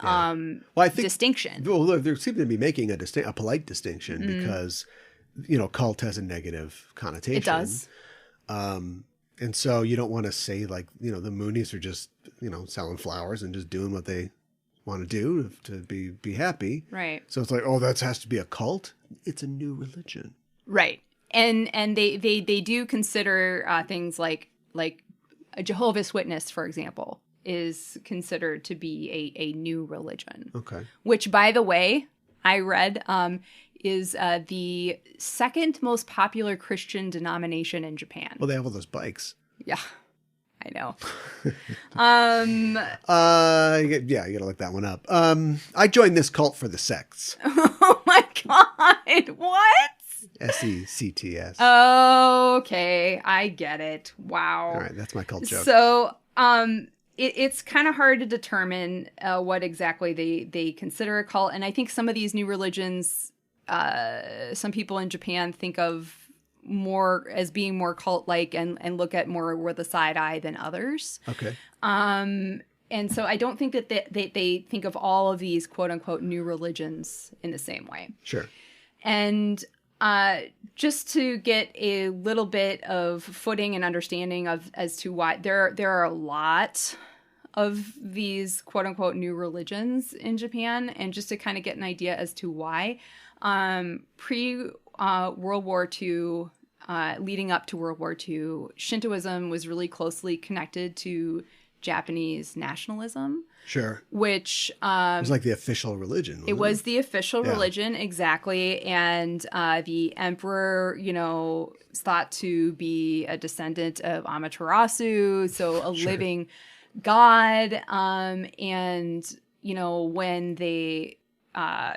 distinction? Well, look, they seem to be making a polite distinction because cult has a negative connotation. It does, and so you don't want to say like the Moonies are just selling flowers and just doing what they want to do to be happy, right? So it's like, oh, that has to be a cult. It's a new religion, right? And they do consider things like a Jehovah's Witness, for example, is considered to be a new religion. Okay. Which, by the way, I read is the second most popular Christian denomination in Japan. Well, they have all those bikes. Yeah. I know. Yeah, you gotta look that one up. I joined this cult for the sects. Oh my God. What? SECTS. Okay, I get it. Wow. All right, that's my cult joke. So, it's kind of hard to determine what exactly they consider a cult, and I think some of these new religions, some people in Japan think of more as being more cult-like and look at more with a side eye than others. Okay. And so I don't think that they think of all of these quote-unquote new religions in the same way. Sure. And just to get a little bit of footing and understanding as to why there are a lot of these quote unquote new religions in Japan, and just to kind of get an idea as to why, World War II, leading up to World War II, Shintoism was really closely connected to Japanese nationalism. Sure. Which it was like the official religion. It was the official religion, exactly. And the emperor, is thought to be a descendant of Amaterasu, so a living god. And when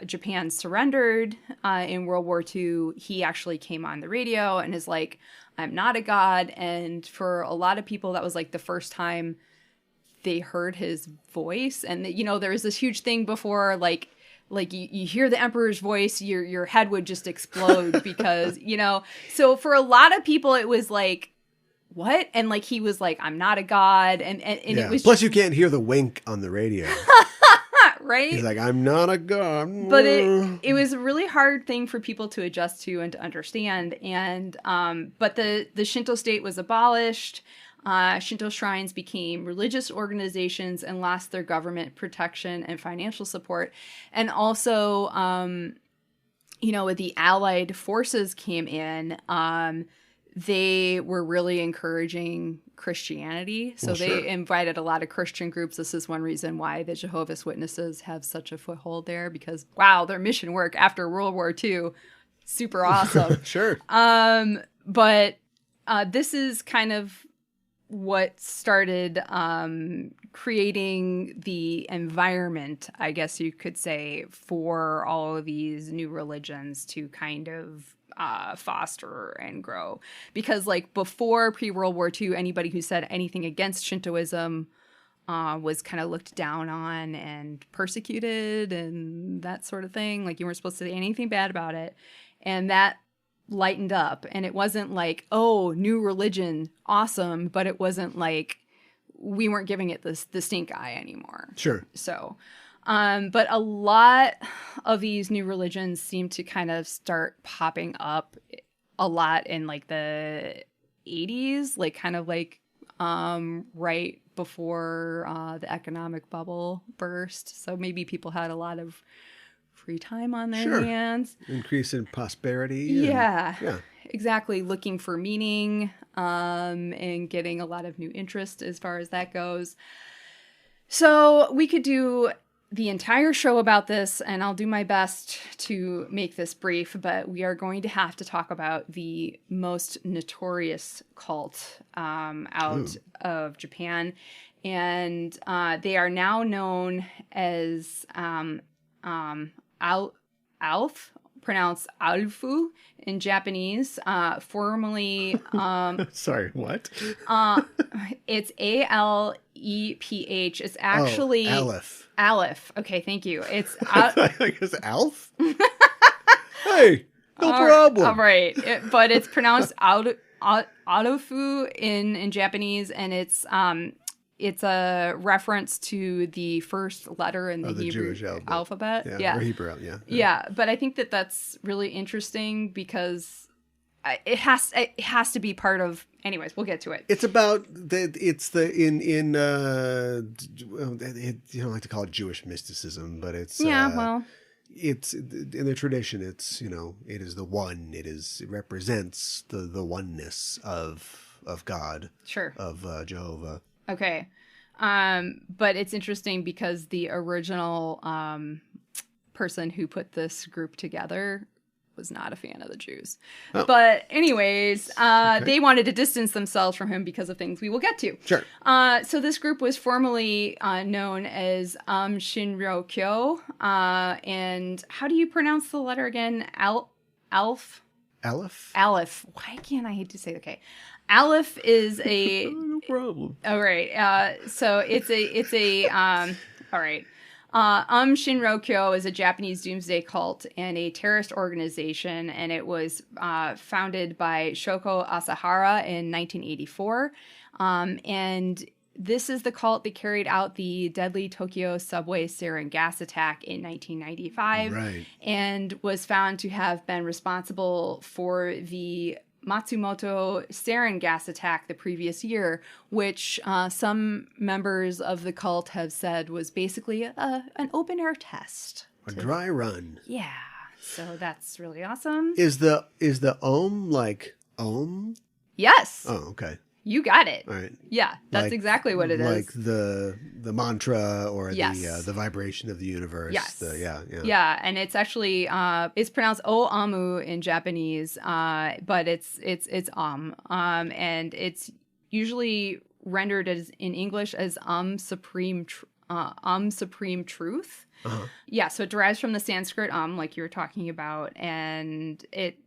Japan surrendered in World War II, he actually came on the radio and is like, "I'm not a god." And for a lot of people, that was like the first time they heard his voice. And there was this huge thing before, like you hear the emperor's voice, your head would just explode because so for a lot of people it was like, what? And like he was like, "I'm not a god," and it was plus you can't hear the wink on the radio. Right? He's like, "I'm not a god." But it was a really hard thing for people to adjust to and to understand. And but the Shinto state was abolished. Shinto shrines became religious organizations and lost their government protection and financial support. And also, when the Allied forces came in, they were really encouraging Christianity. So they invited a lot of Christian groups. This is one reason why the Jehovah's Witnesses have such a foothold there, because, wow, their mission work after World War II, super awesome. Sure. But this is kind of what started creating the environment, I guess you could say, for all of these new religions to kind of foster and grow. Because like before pre-World War II, anybody who said anything against Shintoism was kind of looked down on and persecuted and that sort of thing. Like you weren't supposed to say anything bad about it. And that lightened up, and it wasn't like, oh, new religion, awesome, but it wasn't like we weren't giving it the stink eye anymore. Sure. So but a lot of these new religions seem to kind of start popping up a lot in like the 80s, like kind of like right before the economic bubble burst. So maybe people had a lot of free time on their hands. Increase in prosperity. Yeah, exactly. Looking for meaning and getting a lot of new interest as far as that goes. So we could do the entire show about this, and I'll do my best to make this brief, but we are going to have to talk about the most notorious cult out of Japan. And they are now known as Alf, pronounced Alfu in Japanese, formerly... Sorry, what? It's Aleph. It's actually... Aleph. Aleph. Okay, thank you. It's... I guess Alf? Hey, no problem. All right. But it's pronounced Alofu in Japanese, and it's a reference to the first letter in the Hebrew Jewish alphabet. Yeah. Or Hebrew, Yeah, but I think that's really interesting because it has to be part of. Anyways, we'll get to it. It's about you don't like to call it Jewish mysticism, but it's it's in the tradition. It's it is the one. It represents the oneness of God. Sure. Of Jehovah. Okay. But it's interesting because the original person who put this group together was not a fan of the Jews. Oh. But anyways, they wanted to distance themselves from him because of things we will get to. Sure. So this group was formerly known as Aum Shinrikyo. And how do you pronounce the letter again? Aleph? Aleph. Why can't I hate to say okay? Aleph is a No problem. all right. So it's a all right. Aum Shinrikyo is a Japanese doomsday cult and a terrorist organization, and it was founded by Shoko Asahara in 1984. And this is the cult that carried out the deadly Tokyo subway sarin gas attack in 1995, Right. and was found to have been responsible for the Matsumoto sarin gas attack the previous year, which some members of the cult have said was basically an open-air test. A dry run. Yeah, so that's really awesome. Is the Aum like Aum? Yes, Oh, okay. you got it. All right. Yeah, that's Like- exactly what it is. Like the mantra or Yes. the vibration of the universe. Yes. Yeah. Yeah, and it's actually it's pronounced O Amu in Japanese, but it's and it's usually rendered as in English as supreme truth. Uh-huh. Yeah, so it derives from the Sanskrit like you were talking about, and it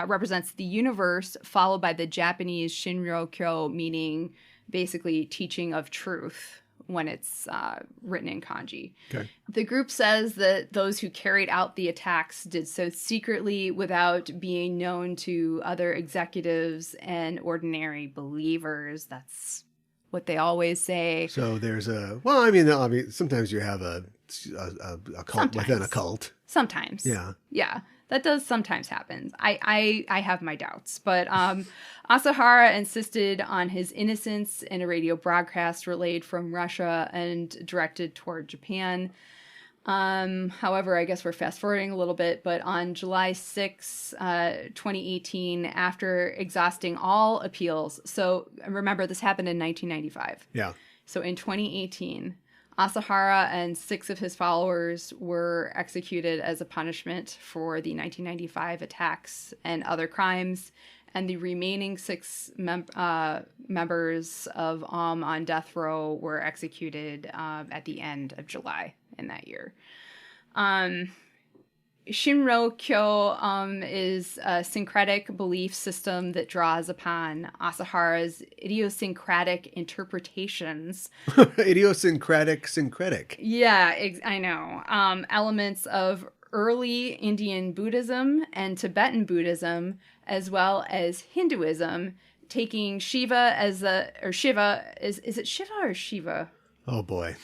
represents the universe, followed by the Japanese Shinrikyo, meaning basically teaching of truth when it's written in kanji. Okay. The group says that those who carried out the attacks did so secretly without being known to other executives and ordinary believers. That's what they always say. So there's sometimes you have a cult within a cult. Sometimes. Yeah. Yeah. That does sometimes happen. I have my doubts. But Asahara insisted on his innocence in a radio broadcast relayed from Russia and directed toward Japan. However, I guess we're fast forwarding a little bit, but on July 6, 2018, after exhausting all appeals, so remember this happened in 1995. Yeah. So in 2018, Asahara and 6 of his followers were executed as a punishment for the 1995 attacks and other crimes, and the remaining 6 members of Aum on death row were executed at the end of July in that year. Shinrikyo is a syncretic belief system that draws upon Asahara's idiosyncratic interpretations. Idiosyncratic, syncretic. Yeah, I know. Elements of early Indian Buddhism and Tibetan Buddhism, as well as Hinduism, taking Shiva as Shiva, is it Shiva or Shiva? Oh boy.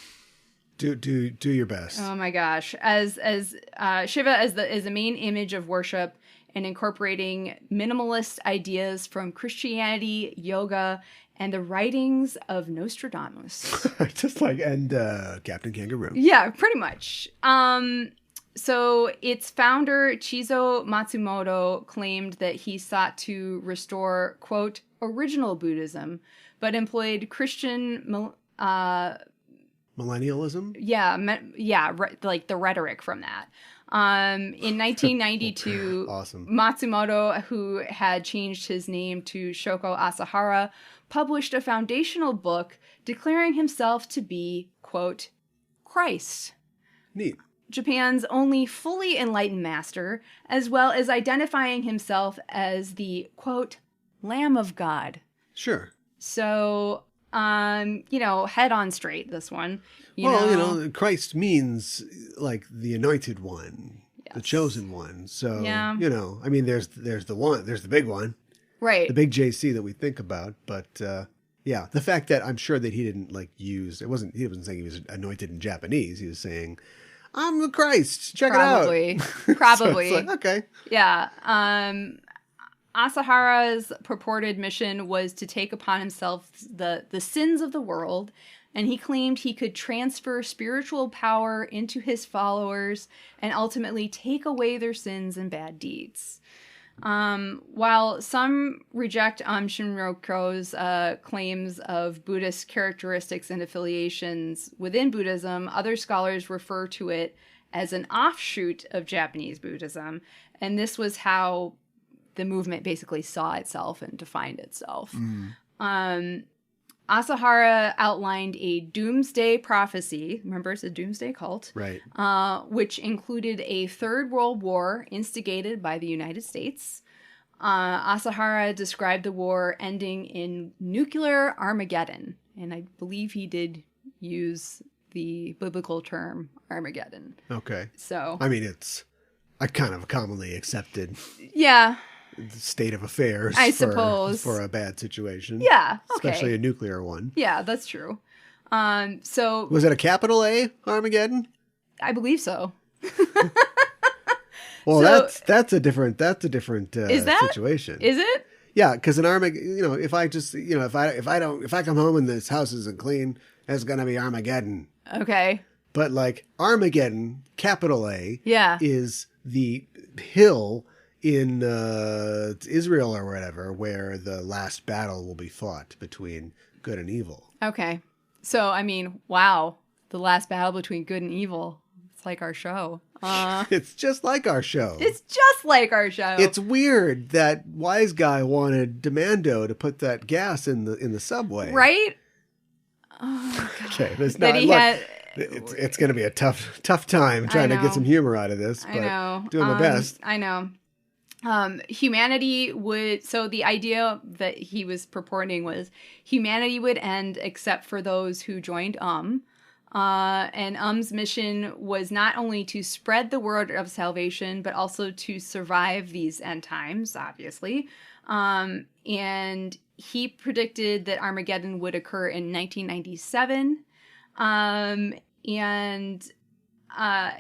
Do your best. Oh my gosh. As Shiva as the main image of worship, and incorporating minimalist ideas from Christianity, yoga, and the writings of Nostradamus. Just like Captain Kangaroo. Yeah, pretty much. So its founder, Chizo Matsumoto, claimed that he sought to restore, quote, original Buddhism, but employed Christian Millennialism? Like the rhetoric from that. In 1992, Awesome. Matsumoto, who had changed his name to Shoko Asahara, published a foundational book declaring himself to be, quote, Christ. Neat. Japan's only fully enlightened master, as well as identifying himself as the, quote, Lamb of God. Sure. So, head on straight, this one. Christ means like the anointed one, the chosen one. So, there's the big one. Right. The big JC that we think about. But, the fact that I'm sure that he didn't he wasn't saying he was anointed in Japanese. He was saying, I'm the Christ. Check it out. Probably. So it's like, okay. Yeah. Asahara's purported mission was to take upon himself the sins of the world, and he claimed he could transfer spiritual power into his followers and ultimately take away their sins and bad deeds. While some reject Shinrikyo's claims of Buddhist characteristics and affiliations within Buddhism, other scholars refer to it as an offshoot of Japanese Buddhism. And this was how the movement basically saw itself and defined itself. Asahara outlined a doomsday prophecy. Remember, it's a doomsday cult. Right. Which included a Third World War instigated by the United States. Asahara described the war ending in nuclear Armageddon. And I believe he did use the biblical term Armageddon. Okay. So. I mean, it's a kind of commonly accepted. Yeah. State of affairs, I suppose, for a bad situation. Yeah, okay. Especially a nuclear one. Yeah, that's true. So was it a capital A, Armageddon? I believe so. Well, so, that's a different situation. Is it? Yeah, because an Armageddon, if I come home and this house isn't clean, it's gonna be Armageddon. Okay. But like Armageddon, capital A, yeah, is the hill in Israel or whatever, where the last battle will be fought between good and evil. Okay. So, I mean, wow. The last battle between good and evil. It's like our show. It's just like our show. It's just like our show. It's weird that wise guy wanted Demando to put that gas in the subway. Right? Oh, God. Okay, it's not. It's going to be a tough time trying to get some humor out of this. But I know. Doing my best. I know. Humanity would, so the idea that he was purporting was humanity would end except for those who joined and Aum's mission was not only to spread the word of salvation, but also to survive these end times, obviously. And he predicted that Armageddon would occur in 1997.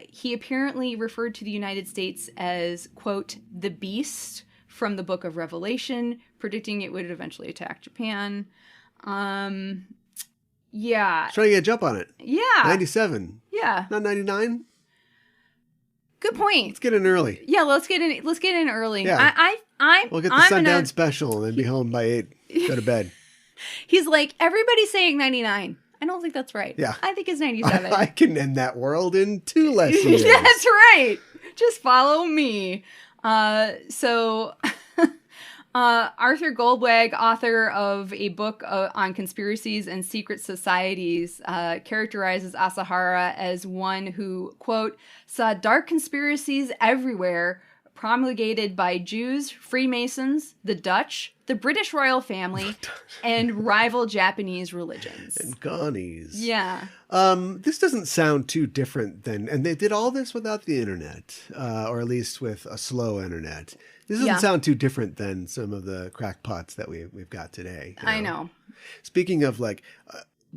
He apparently referred to the United States as, quote, the beast from the Book of Revelation, predicting it would eventually attack Japan. Yeah. Trying to get a jump on it. Yeah. 97. Yeah. Not 99? Good point. Let's get in early. Yeah, let's get in early. Yeah. We'll get the sundown special and then be home by 8. Go to bed. He's like, everybody's saying 99. I don't think that's right. Yeah. I think it's 97. I can end that world in 2 less years. That's right. Just follow me. Arthur Goldwag, author of a book on conspiracies and secret societies, characterizes Asahara as one who, quote, saw dark conspiracies everywhere promulgated by Jews, Freemasons, the Dutch, the British royal family, and rival Japanese religions. And Ghanies. Yeah. This doesn't sound too different than, and they did all this without the internet, or at least with a slow internet. This doesn't sound too different than some of the crackpots that we've got today. I know. Speaking of like,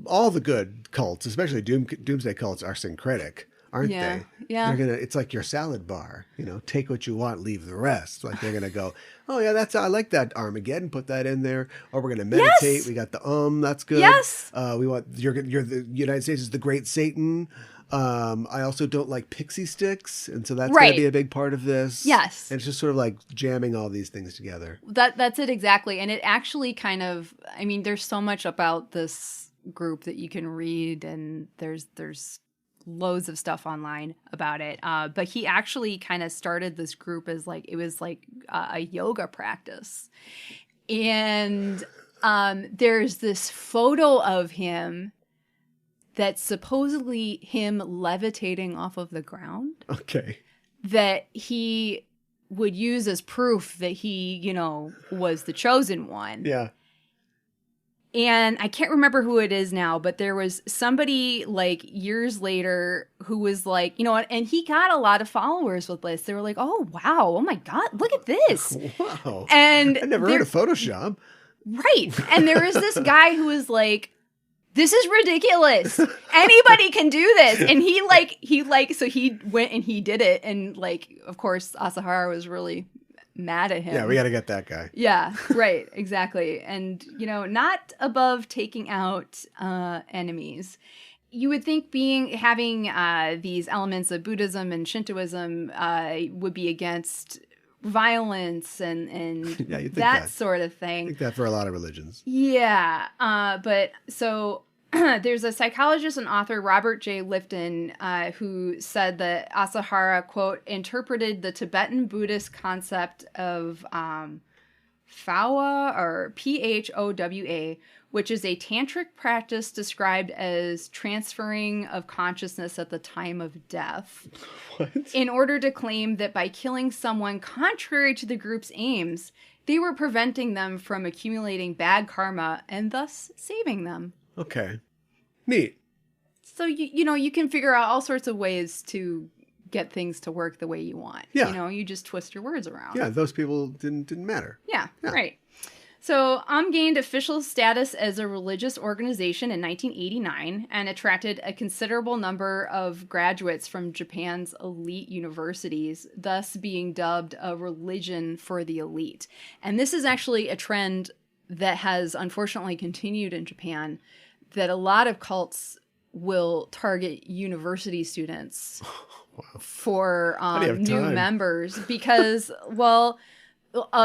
all the good cults, especially doomsday cults, are syncretic. Aren't they? Yeah. It's like your salad bar, take what you want, leave the rest. Like they're going to go, oh yeah, I like that Armageddon, put that in there. Or we're going to meditate. Yes! We got the that's good. Yes. We want, you're the United States is the great Satan. I also don't like pixie sticks. And so that's going to be a big part of this. Yes. And it's just sort of like jamming all these things together. That's it exactly. And it actually kind of, I mean, there's so much about this group that you can read, and there's loads of stuff online about it. But he actually kind of started this group as like, it was like a yoga practice. And there's this photo of him that's supposedly him levitating off of the ground. Okay. That he would use as proof that he, was the chosen one. Yeah. And I can't remember who it is now, but there was somebody like years later who was like, and he got a lot of followers with this. They were like, oh, wow. Oh my God. Look at this. Wow. And I never heard of Photoshop. Right. And there was this guy who was like, this is ridiculous. Anybody can do this. And so he went and he did it. And like, of course, Asahara was really mad at him. Yeah, we got to get that guy. Yeah, right, exactly. And, not above taking out enemies. You would think having these elements of Buddhism and Shintoism would be against violence and yeah, that sort of thing. I think that for a lot of religions. Yeah, but so there's a psychologist and author, Robert J. Lifton, who said that Asahara, quote, interpreted the Tibetan Buddhist concept of phowa, or Phowa, which is a tantric practice described as transferring of consciousness at the time of death. What? In order to claim that by killing someone contrary to the group's aims, they were preventing them from accumulating bad karma and thus saving them. Okay. Neat. So, you can figure out all sorts of ways to get things to work the way you want. Yeah. You just twist your words around. Yeah, those people didn't matter. Yeah, right. So, gained official status as a religious organization in 1989 and attracted a considerable number of graduates from Japan's elite universities, thus being dubbed a religion for the elite. And this is actually a trend that has unfortunately continued in Japan, that a lot of cults will target university students for new members because,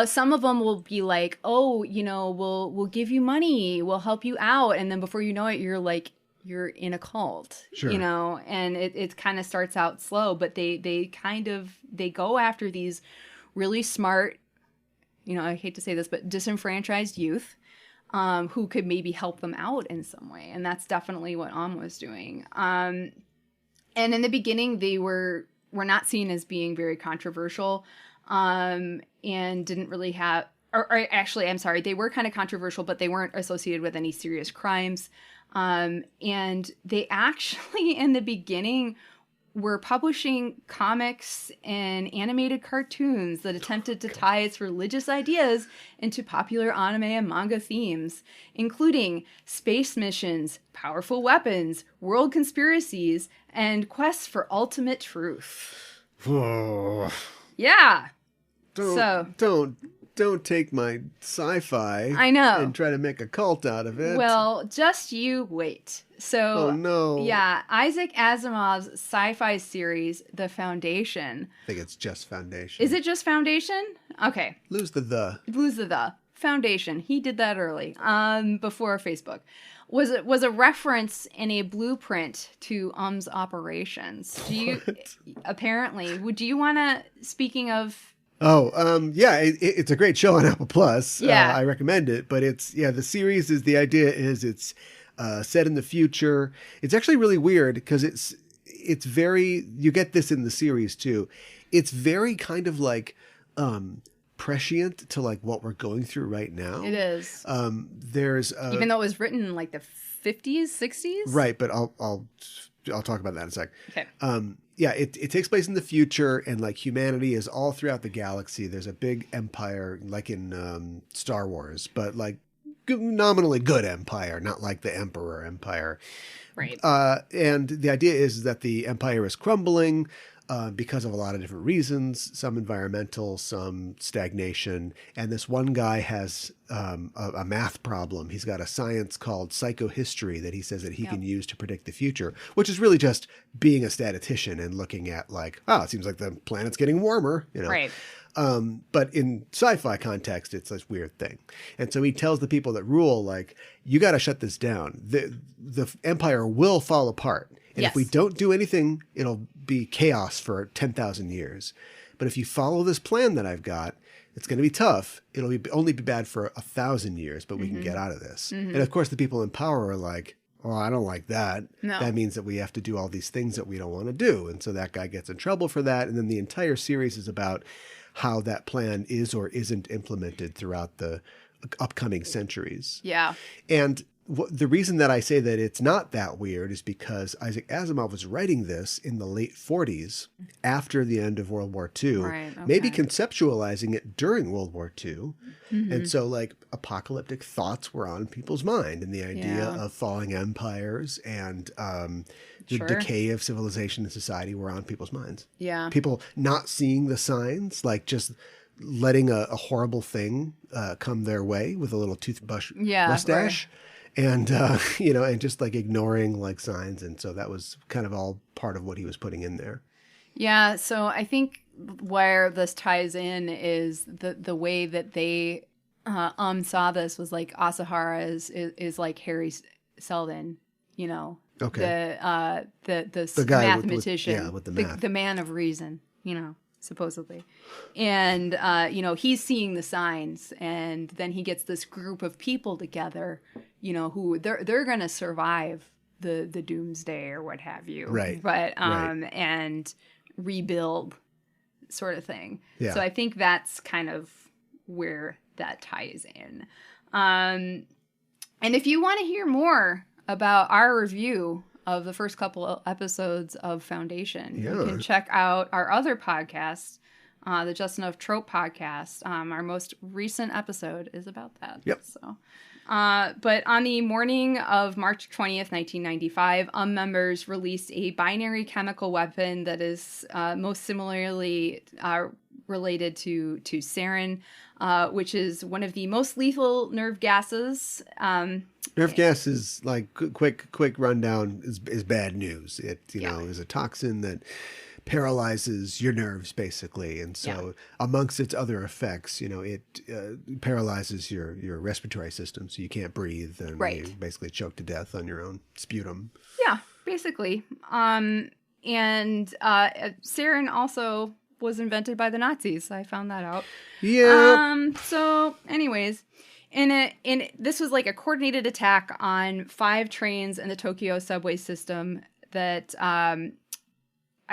some of them will be like, oh, we'll give you money, we'll help you out. And then before you know it, you're in a cult, sure. And it kind of starts out slow, but they go after these really smart, I hate to say this, but disenfranchised youth who could maybe help them out in some way. And that's definitely what Aum was doing. And in the beginning, they were not seen as being very controversial. And didn't really have, or actually, I'm sorry, they were kind of controversial, but they weren't associated with any serious crimes. And they actually, in the beginning, were publishing comics and animated cartoons that attempted to tie its religious ideas into popular anime and manga themes, including space missions, powerful weapons, world conspiracies, and quests for ultimate truth. Yeah. Don't take my sci-fi. I know. And try to make a cult out of it. Well, just you wait. So, oh no. Yeah, Isaac Asimov's sci-fi series, The Foundation. I think it's just Foundation. Is it just Foundation? Okay. Lose the. Lose the. Foundation. He did that early, before Facebook. Was a reference in a blueprint to Aum's operations. Do you apparently? Would you want to? Speaking of. Oh, yeah, it's a great show on Apple Plus. Yeah, I recommend it. But the series the idea is it's set in the future. It's actually really weird because it's very, you get this in the series too. It's very kind of like prescient to like what we're going through right now. It is. There's even though it was written in like the 50s, 60s. Right, but I'll talk about that in a sec. Okay. Yeah, it takes place in the future, and like humanity is all throughout the galaxy. There's a big empire, like in Star Wars, but like nominally good empire, not like the Emperor Empire. Right. And the idea is that the empire is crumbling because of a lot of different reasons, some environmental, some stagnation. And this one guy has a math problem. He's got a science called psychohistory that he says that he can use to predict the future, which is really just being a statistician and looking at like, it seems like the planet's getting warmer, Right. But in sci-fi context, it's this weird thing. And so he tells the people that rule, like, you got to shut this down. The empire will fall apart. And if we don't do anything, it'll be chaos for 10,000 years. But if you follow this plan that I've got, it's going to be tough. It'll only be bad for 1,000 years, but we can get out of this. And of course, the people in power are like, oh, I don't like that. No. That means that we have to do all these things that we don't want to do. And so that guy gets in trouble for that. And then the entire series is about how that plan is or isn't implemented throughout the upcoming centuries. Yeah. And the reason that I say that it's not that weird is because Isaac Asimov was writing this in the late 40s after the end of World War II, maybe conceptualizing it during World War II. And so like apocalyptic thoughts were on people's mind, and the idea of falling empires and the decay of civilization and society were on people's minds. Yeah. People not seeing the signs, like just letting a horrible thing come their way with a little toothbrush mustache. Right. And, and just like ignoring like signs. And so that was kind of all part of what he was putting in there. Yeah. So I think where this ties in is the way that they saw this was like Asahara is like Harry Seldon. you know, okay, the guy mathematician, with the math. the man of reason, you know, supposedly. And, you know, he's seeing the signs, and then he gets this group of people together, you know, who they're going to survive the doomsday or what have you. Right. But, Right. and rebuild sort of thing. Yeah. So I think that's kind of where that ties in. And if you want to hear more about our review of the first couple of episodes of Foundation, you can check out our other podcast, the Just Enough Trope podcast. Our most recent episode is about that. Yep. So, but on the morning of March 20th, 1995, members released a binary chemical weapon that is most similarly related to sarin, which is one of the most lethal nerve gases. Nerve gas is like quick rundown is bad news. It know is a toxin that paralyzes your nerves basically, and so amongst its other effects, you know, it paralyzes your respiratory system, so you can't breathe, and you basically choke to death on your own sputum. Yeah, basically. And sarin also was invented by the Nazis. I found that out. Yeah. So, anyways. This was like a coordinated attack on 5 trains in the Tokyo subway system that I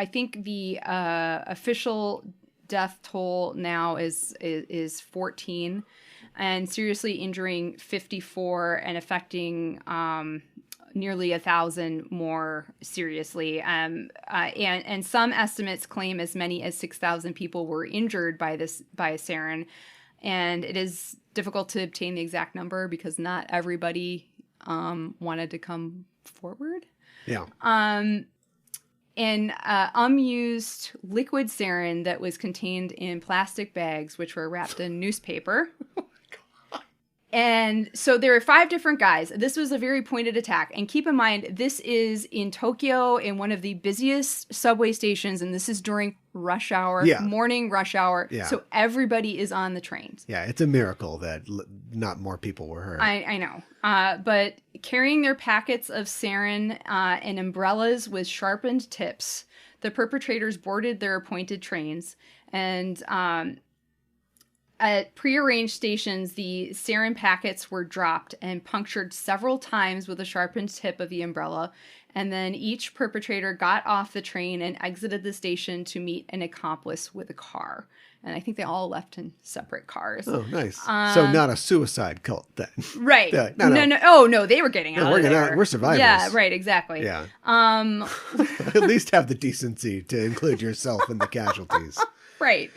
think the official death toll now is 14, and seriously injuring 54 and affecting nearly 1,000 more seriously. And some estimates claim as many as 6,000 people were injured by sarin. And it is difficult to obtain the exact number because not everybody wanted to come forward. Yeah. Used liquid sarin that was contained in plastic bags, which were wrapped in newspaper. And so there were 5 different guys. This was a very pointed attack. And keep in mind, this is in Tokyo in one of the busiest subway stations. And this is during rush hour, morning rush hour. Yeah. So everybody is on the trains. Yeah, it's a miracle that not more people were hurt. I know. But carrying their packets of sarin and umbrellas with sharpened tips, the perpetrators boarded their appointed trains. And at prearranged stations, the sarin packets were dropped and punctured several times with a sharpened tip of the umbrella. And then each perpetrator got off the train and exited the station to meet an accomplice with a car. And I think they all left in separate cars. Oh, nice. So not a suicide cult then. Right. No. Oh, no, they were getting out of there. We're survivors. Yeah, right, exactly. Yeah. At least have the decency to include yourself in the casualties. Right.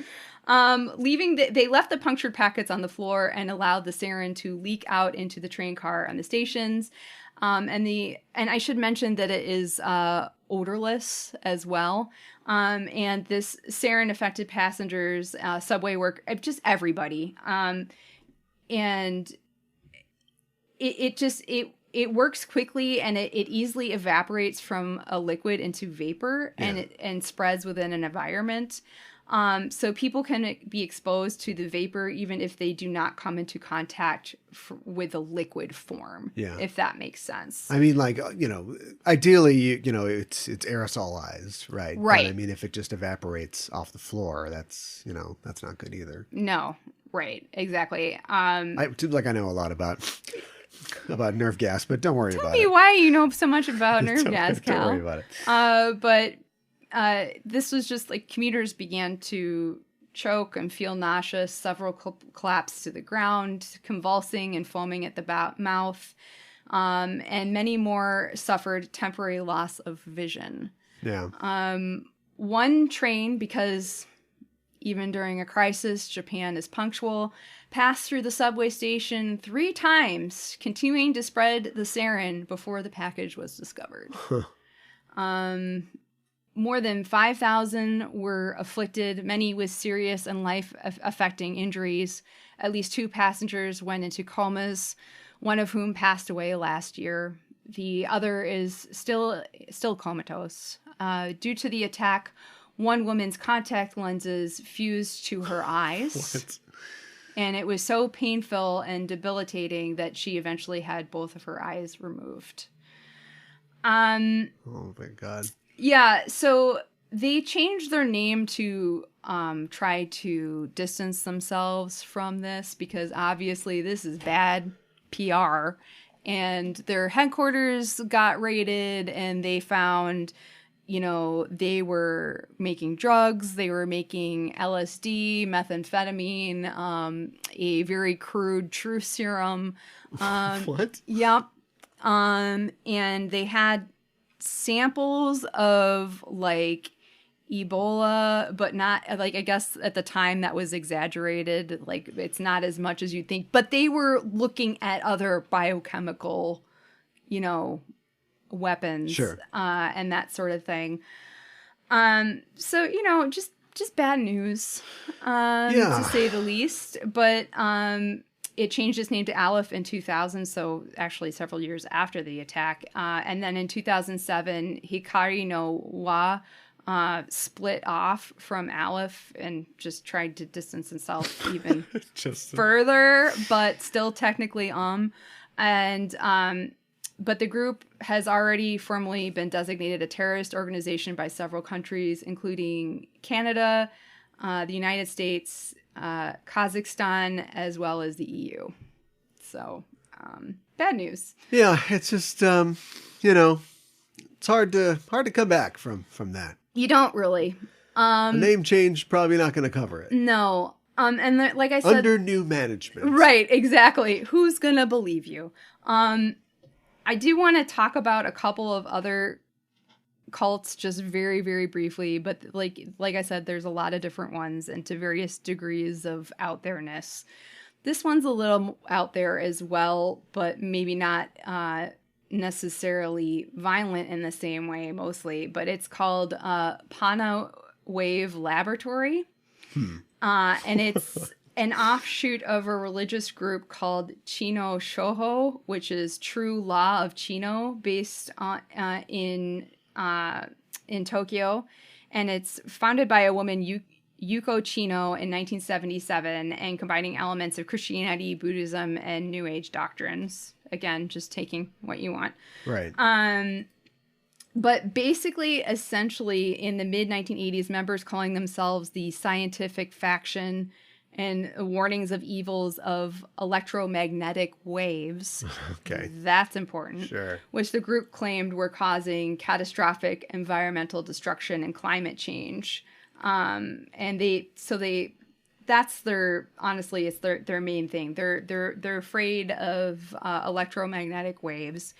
They left the punctured packets on the floor and allowed the sarin to leak out into the train car and the stations. And I should mention that it is odorless as well. And this sarin affected passengers, subway work, just everybody. And it works quickly, and it easily evaporates from a liquid into vapor, and spreads within an environment. So people can be exposed to the vapor even if they do not come into contact with a liquid form, if that makes sense. I mean, like, you know, ideally, it's aerosolized, right? Right. But, I mean, if it just evaporates off the floor, that's not good either. No, right, exactly. I know a lot about nerve gas, but don't worry about it. Tell me why you know so much about nerve gas, Cal. Don't worry about it. But this was just like commuters began to choke and feel nauseous. Several collapsed to the ground, convulsing and foaming at the mouth. And many more suffered temporary loss of vision. Yeah. One train, because even during a crisis, Japan is punctual, passed through the subway station 3 times, continuing to spread the sarin before the package was discovered. More than 5,000 were afflicted, many with serious and life-affecting injuries. At least 2 passengers went into comas, one of whom passed away last year. The other is still comatose. Due to the attack, one woman's contact lenses fused to her eyes. What? And it was so painful and debilitating that she eventually had both of her eyes removed. Oh my God. Yeah, so they changed their name to try to distance themselves from this because obviously this is bad PR. And their headquarters got raided and they found, they were making drugs, they were making LSD, methamphetamine, a very crude truth serum. What? Yep. And they had samples of like Ebola, but not like, I guess at the time that was exaggerated. Like it's not as much as you'd think, but they were looking at other biochemical, weapons, sure. And that sort of thing. So, just bad news, to say the least, but, it changed its name to Aleph in 2000, so actually several years after the attack. And then in 2007, Hikari no Wa split off from Aleph and just tried to distance himself even further, but still technically but the group has already formally been designated a terrorist organization by several countries, including Canada, the United States, Kazakhstan, as well as the EU. So, bad news. Yeah, it's just, it's hard to come back from that. You don't really. A name change probably not going to cover it. No. Like I said, under new management. Right, exactly. Who's going to believe you? I do want to talk about a couple of other cults just very, very briefly, but like I said, there's a lot of different ones and to various degrees of out there-ness. This one's a little out there as well, but maybe not necessarily violent in the same way mostly, but it's called Pana-Wave Laboratory. And it's an offshoot of a religious group called Chino-Shoho, which is True Law of Chino, based on in Tokyo, and it's founded by a woman, Yuko Chino, in 1977, and combining elements of Christianity, Buddhism, and New Age doctrines. Again, just taking what you want. Right. But basically, essentially, in the mid-1980s, members calling themselves the scientific faction and warnings of evils of electromagnetic waves. Okay. That's important. Sure. Which the group claimed were causing catastrophic environmental destruction and climate change. That's their, honestly, it's their main thing. They're afraid of electromagnetic waves.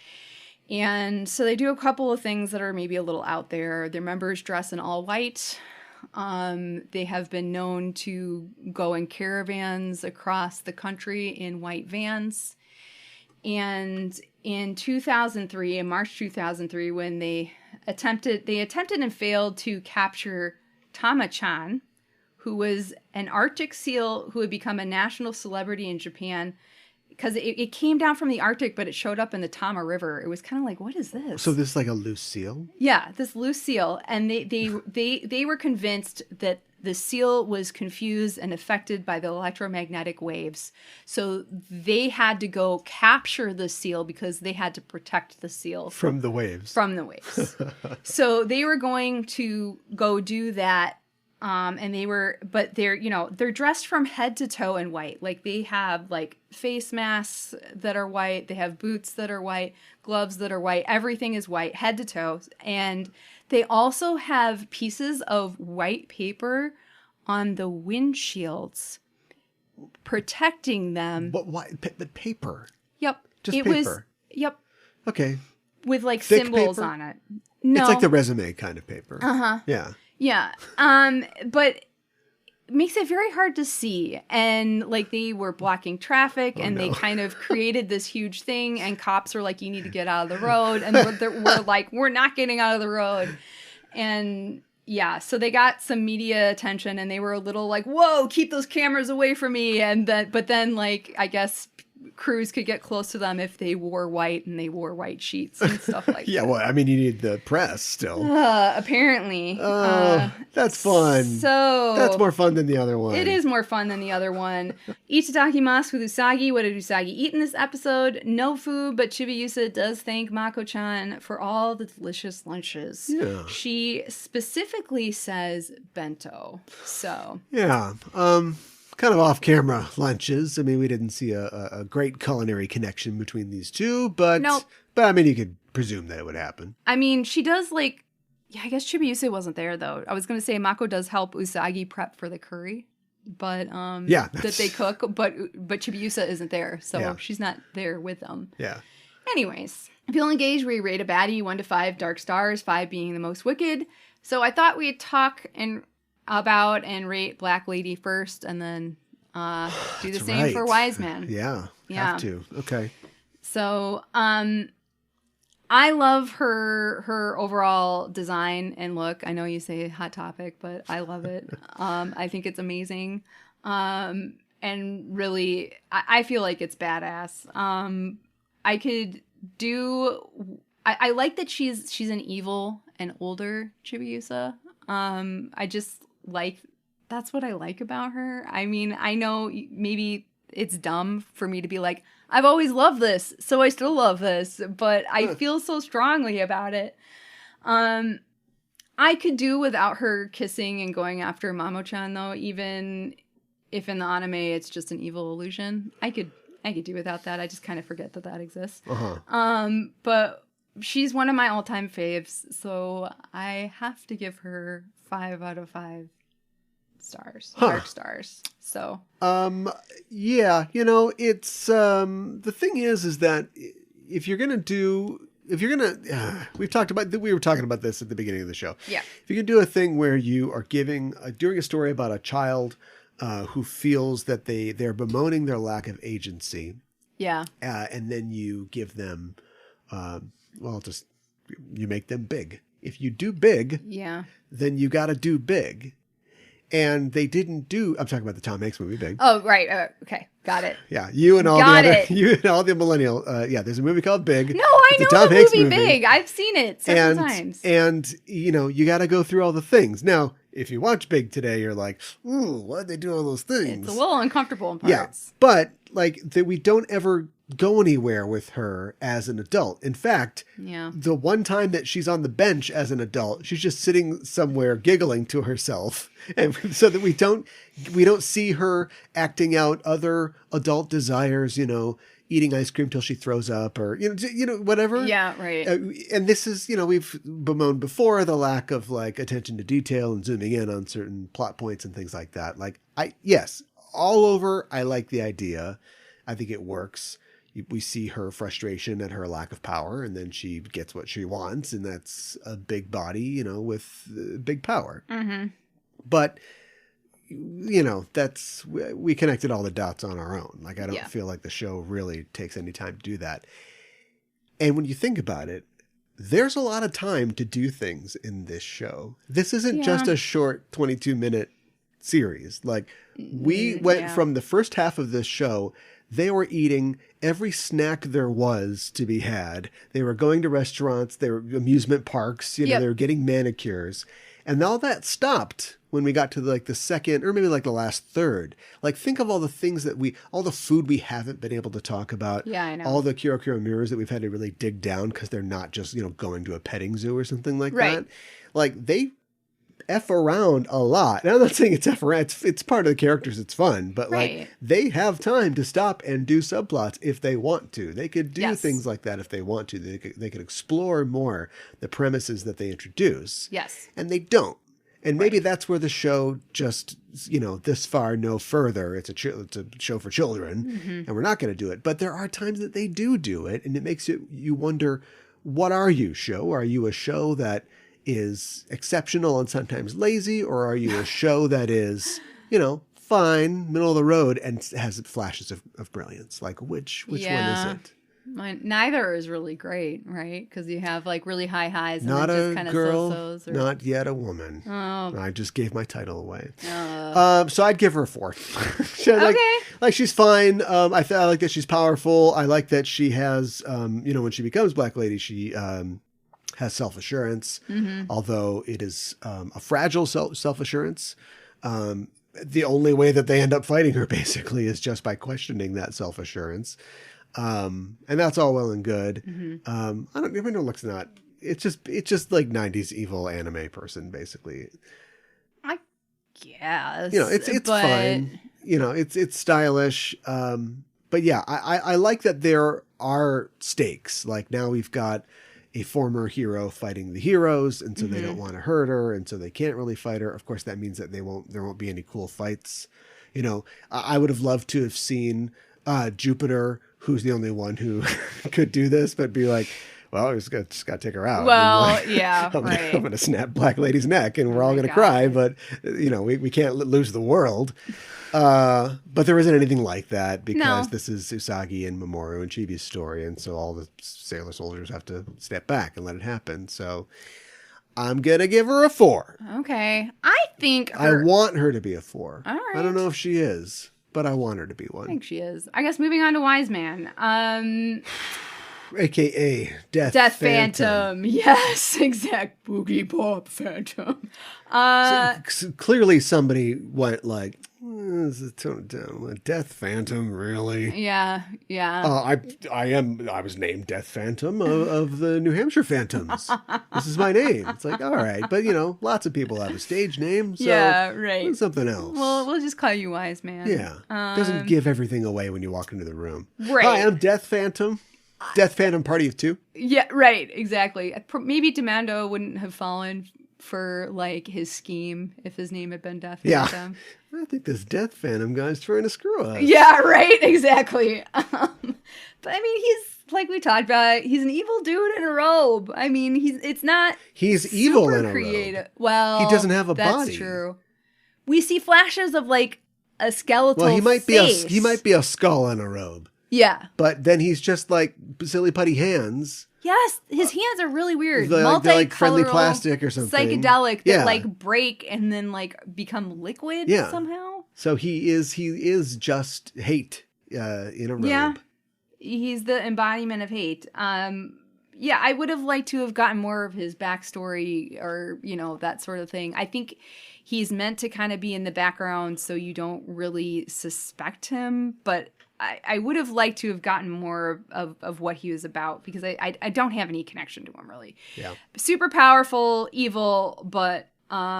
And so they do a couple of things that are maybe a little out there. Their members dress in all white. They have been known to go in caravans across the country in white vans. And in 2003, in March 2003, when they attempted and failed to capture Tama-chan, who was an Arctic seal who had become a national celebrity in Japan, because it came down from the Arctic, but it showed up in the Tama River. It was kind of like, what is this? So this is like a loose seal? Yeah, this loose seal. And they were convinced that the seal was confused and affected by the electromagnetic waves. So they had to go capture the seal because they had to protect the seal. From the waves. From the waves. So they were going to go do that. They're dressed from head to toe in white. Like they have like face masks that are white. They have boots that are white, gloves that are white. Everything is white, head to toe. And they also have pieces of white paper on the windshields protecting them. But why? The paper? Yep. Just paper? Yep. Okay. With like Thick symbols paper? on it. No. It's like the resume kind of paper. Uh-huh. Yeah. Yeah. But it makes it very hard to see. And like they were blocking traffic they kind of created this huge thing and cops are like, you need to get out of the road. And we're like, we're not getting out of the road. And yeah, so they got some media attention and they were a little like, whoa, keep those cameras away from me. But then like, I guess crews could get close to them if they wore white and they wore white sheets and stuff like yeah, that. well, I mean, you need the press still. Apparently. That's fun. So that's more fun than the other one. It is more fun than the other one. Itadakimasu with Usagi. What did Usagi eat in this episode? No food, but Chibi-Usa does thank Mako-chan for all the delicious lunches. Yeah. She specifically says bento. So. Yeah. Kind of off-camera lunches. I mean, we didn't see a great culinary connection between these two, but Nope. But I mean, you could presume that it would happen. I mean, she does like, yeah, I guess Chibi-Usa wasn't there though. I was going to say Mako does help Usagi prep for the curry, but yeah, that they cook, but Chibi-Usa isn't there, so yeah. she's not there with them. Yeah. Anyways, feeling engaged, we rate a baddie 1 to 5 dark stars, 5 being the most wicked. So I thought we'd talk about and rate Black Lady first, and then do the same for Wise Man. Yeah, have to. Okay. So, I love her overall design and look. I know you say hot topic, but I love it. I think it's amazing. And really, I feel like it's badass. I like that she's an evil and older Chibi-Usa. I just like, that's what I like about her. I mean, I know maybe it's dumb for me to be like, I've always loved this, so I still love this, but I feel so strongly about it. I could do without her kissing and going after Mamo-chan, though, even if in the anime it's just an evil illusion. I could do without that. I just kind of forget that exists. But she's one of my all-time faves, so I have to give her 5 out of 5 stars, dark stars. So yeah, it's the thing is that if you're gonna we were talking about this at the beginning of the show. Yeah, if you can do a thing where you are doing a story about a child who feels that they're bemoaning their lack of agency, and then you give them you make them big. If you do big, then you got to do big. And they didn't do. I'm talking about the Tom Hanks movie, Big. Oh, right. Okay, got it. Yeah, you and all the millennial. There's a movie called Big. No, I know the movie Big. I've seen it several times. And you got to go through all the things. Now, if you watch Big today, you're like, ooh, why'd they do all those things? It's a little uncomfortable in parts. Yeah, but we don't ever go anywhere with her as an adult. In fact, the one time that she's on the bench as an adult, she's just sitting somewhere giggling to herself, and so that we don't see her acting out other adult desires, eating ice cream till she throws up, or whatever. Yeah, right. And this is, we've bemoaned before the lack of attention to detail and zooming in on certain plot points and things like that. All over, I like the idea. I think it works. We see her frustration at her lack of power, and then she gets what she wants, and that's a big body, with big power. Mm-hmm. But, we connected all the dots on our own. I don't feel like the show really takes any time to do that. And when you think about it, there's a lot of time to do things in this show. This isn't just a short 22-minute series. We went from the first half of this show, they were eating every snack there was to be had. They were going to restaurants, they were amusement parks, they were getting manicures. And all that stopped when we got to the second, or maybe the last third. Think of all the things all the food we haven't been able to talk about. Yeah, I know. All the Kiro mirrors that we've had to really dig down because they're not just, going to a petting zoo or something like that. They F around a lot. And I'm not saying it's F around. It's part of the characters. It's fun. But they have time to stop and do subplots if they want to. They could do things like that if they want to. They could explore more the premises that they introduce. Yes. And they don't. And maybe that's where the show just, this far, no further. It's a show for children, and we're not going to do it. But there are times that they do it, and it makes you wonder, what are you, show? Are you a show that is exceptional and sometimes lazy, or are you a show that is, fine, middle of the road, and has flashes of brilliance? Which one is it? Neither is really great, right? Because you have really high highs and not then just a kind of girl, so-sos. not yet a woman. Oh. I just gave my title away. So I'd give her a 4. She's fine. I like that she's powerful. I like that she has, when she becomes Black Lady, she has self-assurance, although it is a fragile self-assurance. The only way that they end up fighting her basically is just by questioning that self-assurance. And that's all well and good. I don't even know looks not. It's just like 90s evil anime person, basically. I guess. It's fine. It's stylish. But yeah, I like that there are stakes. Like now we've got a former hero fighting the heroes, and so they don't want to hurt her, and so they can't really fight her. Of course, that means that there won't be any cool fights. I would have loved to have seen Jupiter, who's the only one who could do this, but be like, well, I just got to take her out. Well, I'm going to snap Black Lady's neck, and we're all going to cry, but we can't lose the world. But there isn't anything like that because this is Usagi and Mamoru and Chibi's story, and so all the Sailor Soldiers have to step back and let it happen. So I'm going to give her a 4. Okay. I want her to be a 4. All right. I don't know if she is, but I want her to be one. I think she is. I guess moving on to Wise Man. AKA Death Phantom. Yes, exact Boogie Pop Phantom. So clearly somebody went like, tone it down. Death Phantom, really? Yeah. I was named Death Phantom of the New Hampshire Phantoms. This is my name. It's like, all right. But, lots of people have a stage name. So yeah, right. Something else. Well, we'll just call you Wise Man. Yeah. Doesn't give everything away when you walk into the room. Right. Hi, I'm Death Phantom. Death Phantom Party of 2. Yeah, right. Exactly. Maybe Demando wouldn't have fallen for like his scheme if his name had been Death Phantom. I think this Death Phantom guy's trying to screw us. Yeah, right. Exactly. But I mean, he's like we talked about. He's an evil dude in a robe. I mean, he's evil in a creative. robe. Well, he doesn't have a body. That's true. We see flashes of like a skeletal. Well, he might face. be a skull in a robe. Yeah. But then he's just like silly putty hands. Yes, his hands are really weird. They're like friendly plastic or something. Psychedelic that like break and then like become liquid somehow. So he is just hate in a robe. Yeah. He's the embodiment of hate. Yeah, I would have liked to have gotten more of his backstory or, that sort of thing. I think he's meant to kind of be in the background so you don't really suspect him, but I would have liked to have gotten more of what he was about because I don't have any connection to him really. Yeah. Super powerful, evil, but what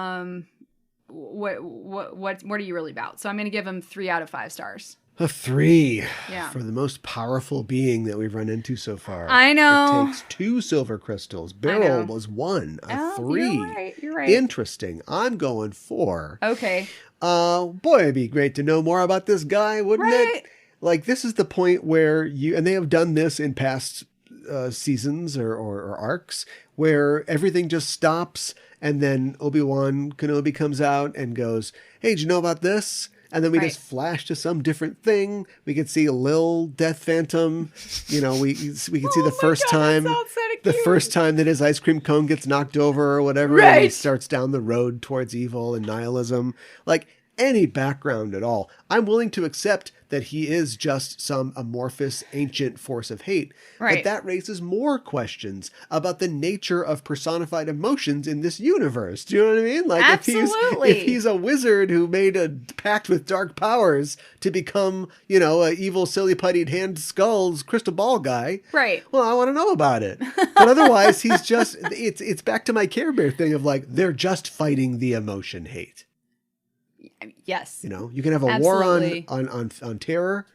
are you really about? So I'm going to give him 3 out of 5 stars. A 3 yeah. for the most powerful being that we've run into so far. I know. It takes 2 silver crystals. Beryl was 1. A 3. You're right. Interesting. I'm going 4. Okay. Boy, it'd be great to know more about this guy, wouldn't it? Like, this is the point where and they have done this in past seasons or arcs, where everything just stops, and then Obi-Wan Kenobi comes out and goes, hey, did you know about this? And then we just flash to some different thing. We could see Lil Death Phantom. We can see the first time that his ice cream cone gets knocked over or whatever, and he starts down the road towards evil and nihilism. Like, any background at all. I'm willing to accept that he is just some amorphous ancient force of hate. Right. But that raises more questions about the nature of personified emotions in this universe. Do you know what I mean? Like absolutely. If he's a wizard who made a pact with dark powers to become, a evil silly puttied hand skulls crystal ball guy. Right. Well, I want to know about it. But otherwise he's just it's back to my Care Bear thing of like they're just fighting the emotion hate. Yes. You can have a war on terror.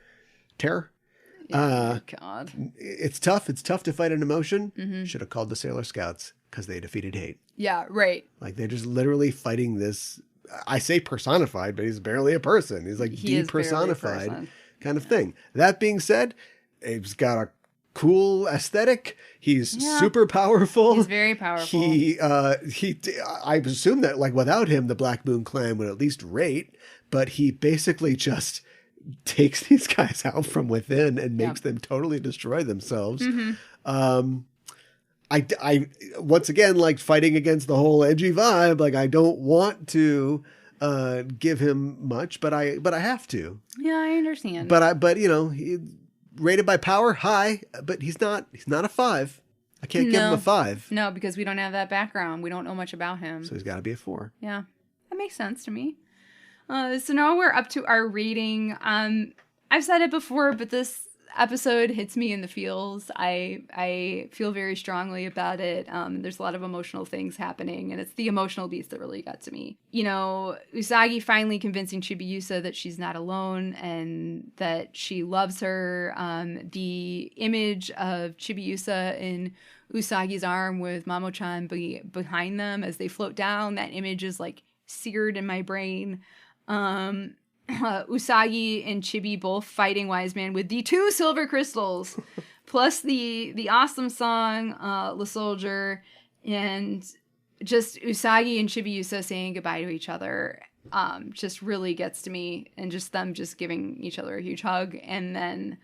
God. It's tough. It's tough to fight an emotion. Mm-hmm. Should have called the Sailor Scouts because they defeated hate. Yeah, right. Like they're just literally fighting this. I say personified, but he's barely a person. He's like depersonified kind of thing. That being said, he's got a cool aesthetic. He's super powerful. He's very powerful. I assume that like without him, the Black Moon Clan would at least rate, but he basically just takes these guys out from within and makes them totally destroy themselves. Mm-hmm. I once again, like fighting against the whole edgy vibe. Like I don't want to give him much, but I have to. Yeah, I understand. But rated by power, high, but he's not a 5. I can't give him a 5. No, because we don't have that background. We don't know much about him. So he's got to be a 4. Yeah, that makes sense to me. So now we're up to our rating. I've said it before, but this episode hits me in the feels. I feel very strongly about it. There's a lot of emotional things happening, and it's the emotional beats that really got to me. Usagi finally convincing Chibi-Usa that she's not alone and that she loves her. The image of Chibi-Usa in Usagi's arm with Mamo-chan behind them as they float down, that image is like seared in my brain. Usagi and Chibi both fighting Wise Man with the 2 silver crystals, plus the awesome song "La Soldier," and just Usagi and Chibi-Usa saying goodbye to each other. Just really gets to me, and just them just giving each other a huge hug, and then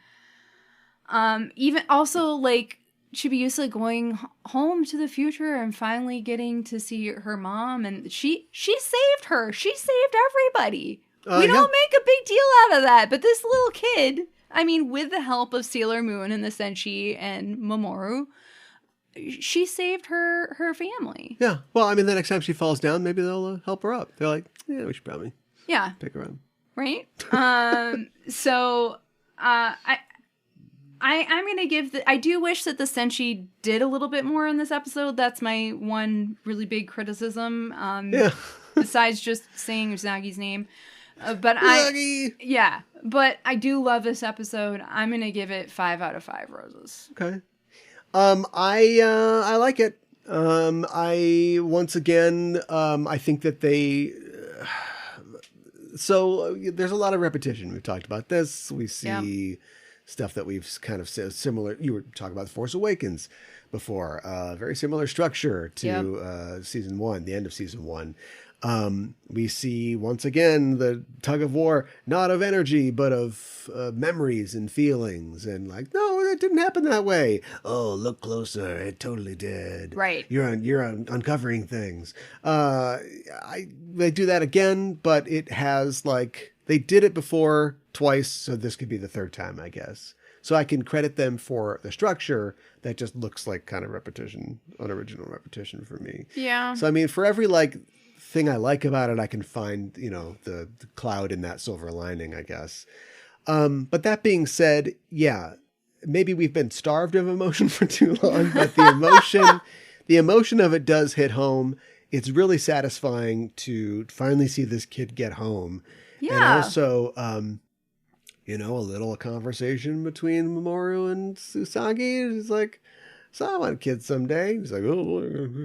even also like Chibi-Usa going home to the future and finally getting to see her mom, and she saved her. She saved everybody. We don't make a big deal out of that, but this little kid, with the help of Sailor Moon and the Senshi and Mamoru, she saved her family. Yeah. Well, the next time she falls down, maybe they'll help her up. They're like, yeah, we should probably pick her up. Right? So I'm going to give I do wish that the Senshi did a little bit more in this episode. That's my one really big criticism. Besides just saying Usagi's name. But I do love this episode. I'm gonna give it 5 out of 5 roses. Okay. I like it. I once again I think that they so there's a lot of repetition. We've talked about this. We see stuff that we've kind of said similar. You were talking about The Force Awakens before. Very similar structure to season 1, the end of season 1. We see once again the tug of war, not of energy, but of memories and feelings, and like, no, it didn't happen that way. Oh, look closer, it totally did. Right. You're uncovering things. They do that again, but it has they did it before twice, so this could be the 3rd time, I guess. So I can credit them for the structure that just looks like kind of repetition, unoriginal repetition for me. Yeah. So for every thing I like about it, I can find, the cloud in that silver lining, I guess. But that being said, maybe we've been starved of emotion for too long, but the emotion of it does hit home. It's really satisfying to finally see this kid get home. Yeah. And also, a little conversation between Mamoru and Usagi is like, so I want kids someday. He's like, oh,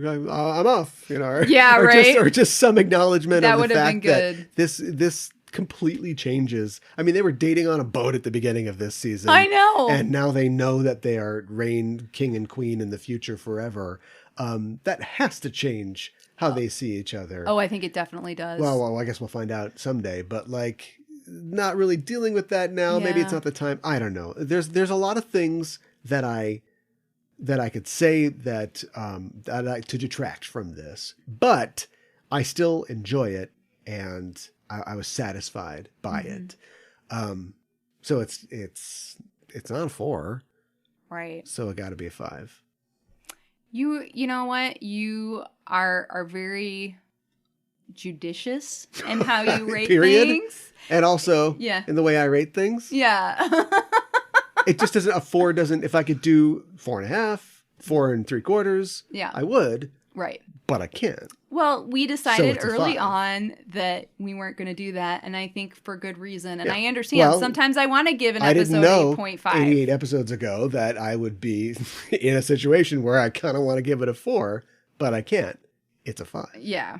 I'm off, or just some acknowledgement of the fact that this completely changes. They were dating on a boat at the beginning of this season. I know. And now they know that they are reign king and queen in the future forever. That has to change how they see each other. Oh, I think it definitely does. Well, I guess we'll find out someday, but not really dealing with that now. Yeah. Maybe it's not the time. I don't know. There's a lot of things that I could say that to detract from this, but I still enjoy it, and I was satisfied by it. So it's not a 4, right? So it got to be a 5. You know what? You are very judicious in how you rate things, and also in the way I rate things. Yeah. It just doesn't, a 4 doesn't, if I could do 4.5, 4 3/4, I would. Right. But I can't. Well, we decided early on that we weren't going to do that, and I think for good reason. And I understand. Sometimes I want to give an episode 8.5. 88 episodes ago that I would be in a situation where I kind of want to give it a 4, but I can't. It's a 5. Yeah.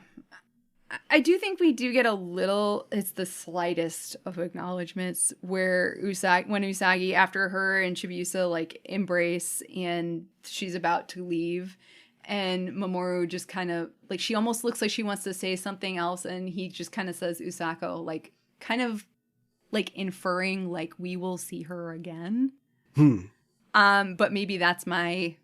I do think we do get a little, it's the slightest of acknowledgments where when Usagi, after her and Chibi-Usa embrace and she's about to leave, and Mamoru just kind of, she almost looks like she wants to say something else, and he just kind of says Usako, kind of inferring we will see her again. But maybe that's my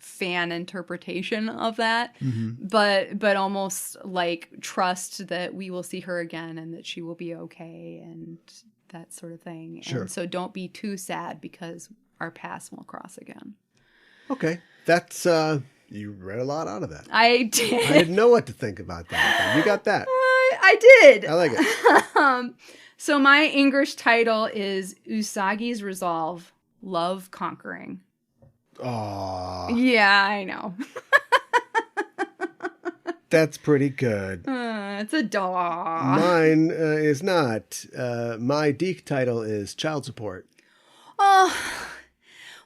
fan interpretation of that, but almost like trust that we will see her again and that she will be okay and that sort of thing. Sure. And so don't be too sad because our paths will cross again. Okay. That's, you read a lot out of that. I did. I didn't know what to think about that. You got that. I did. I like it. So my English title is Usagi's Resolve, Love Conquering. Aw. Yeah, I know. That's pretty good. It's a dog. Mine is not. My Deke title is Child Support. Oh,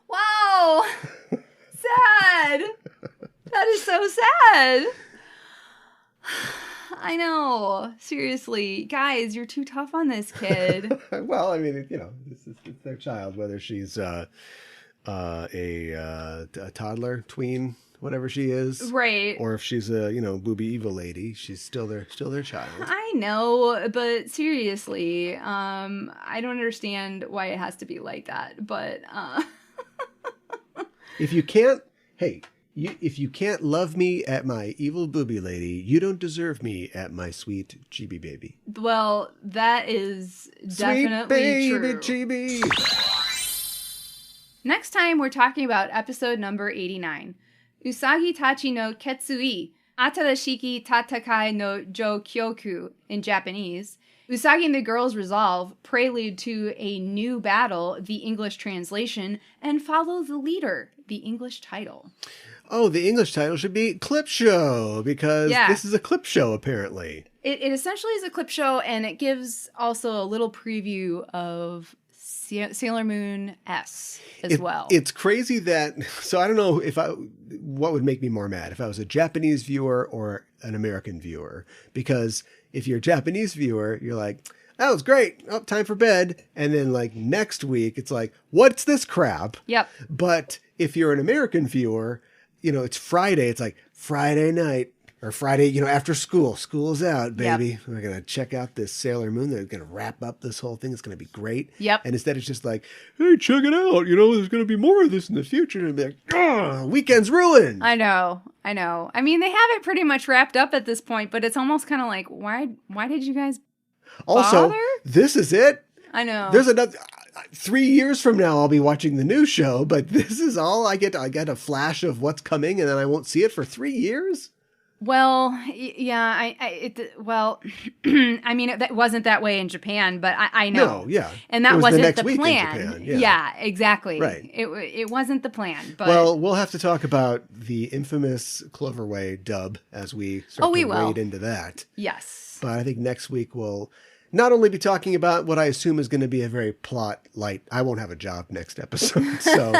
wow. Sad. That is so sad. I know. Seriously. Guys, you're too tough on this kid. Well, I mean, it's their child, whether she's a toddler, tween, whatever she is. Right. Or if she's a, booby evil lady, she's still their child. I know, but seriously, I don't understand why it has to be like that, but if you can't love me at my evil booby lady, you don't deserve me at my sweet chibi baby. Well, that is definitely sweet baby true. chibi. Next time, we're talking about episode number 89. Usagi Tachi no Ketsui, Atarashiki Tatakai no Jokyoku in Japanese. Usagi and the Girls Resolve, prelude to a new battle, the English translation, and follow the leader, the English title. Oh, the English title should be Clip Show, because this is a clip show, apparently. It essentially is a clip show, and it gives also a little preview of Sailor Moon S as well. It's crazy that, so I don't know what would make me more mad, if I was a Japanese viewer or an American viewer, because if you're a Japanese viewer, you're like, that was great. Oh, time for bed. And then like next week, it's like, what's this crap? Yep. But if you're an American viewer, it's Friday. It's like Friday night or Friday, after school's out, baby. Yep. We're going to check out this Sailor Moon. They're going to wrap up this whole thing. It's going to be great. Yep. And instead it's just like, hey, check it out. There's going to be more of this in the future. And be like, weekend's ruined. I know. I mean, they have it pretty much wrapped up at this point, but it's almost kind of like, why did you guys also, bother? This is it. I know. There's another 3 years from now, I'll be watching the new show, but this is all I get. I get a flash of what's coming, and then I won't see it for 3 years. Well, yeah, I mean, it wasn't that way in Japan, but I know. No, yeah. And that wasn't the plan. Yeah, exactly. Right. It wasn't the plan. But well, we'll have to talk about the infamous Cloverway dub as we start to wade into that. Yes. But I think next week we'll not only be talking about what I assume is going to be a very plot light. I won't have a job next episode, so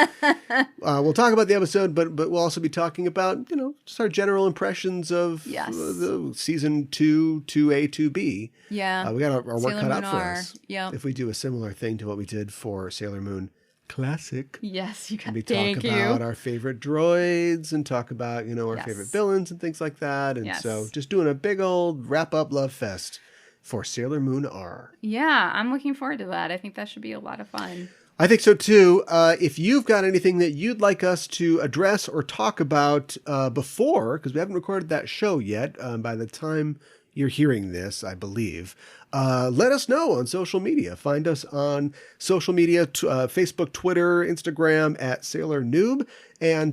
we'll talk about the episode, but we'll also be talking about just our general impressions of the season 2, 2A, 2B. Yeah, we got our work cut out for us. Yeah, if we do a similar thing to what we did for Sailor Moon Classic. Yes, you got. We talk about our favorite droids and talk about our favorite villains and things like that, and so just doing a big old wrap up love fest for Sailor Moon R. Yeah, I'm looking forward to that. I think that should be a lot of fun. I think so too. If you've got anything that you'd like us to address or talk about before, because we haven't recorded that show yet, by the time you're hearing this, I believe, let us know on social media. Find us on social media, Facebook, Twitter, Instagram at Sailor Noob. And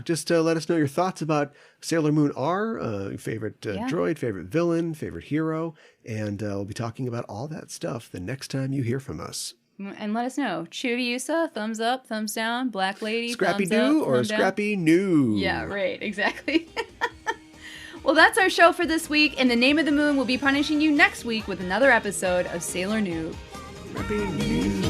just let us know your thoughts about Sailor Moon R, favorite droid, favorite villain, favorite hero. And we'll be talking about all that stuff the next time you hear from us. And let us know. Chibi-Usa, thumbs up, thumbs down. Black Lady, Scrappy-Doo or Scrappy-Noob. Yeah, right, exactly. Well, that's our show for this week, and the Name of the Moon will be punishing you next week with another episode of Sailor Noob. Scrappy-Noob.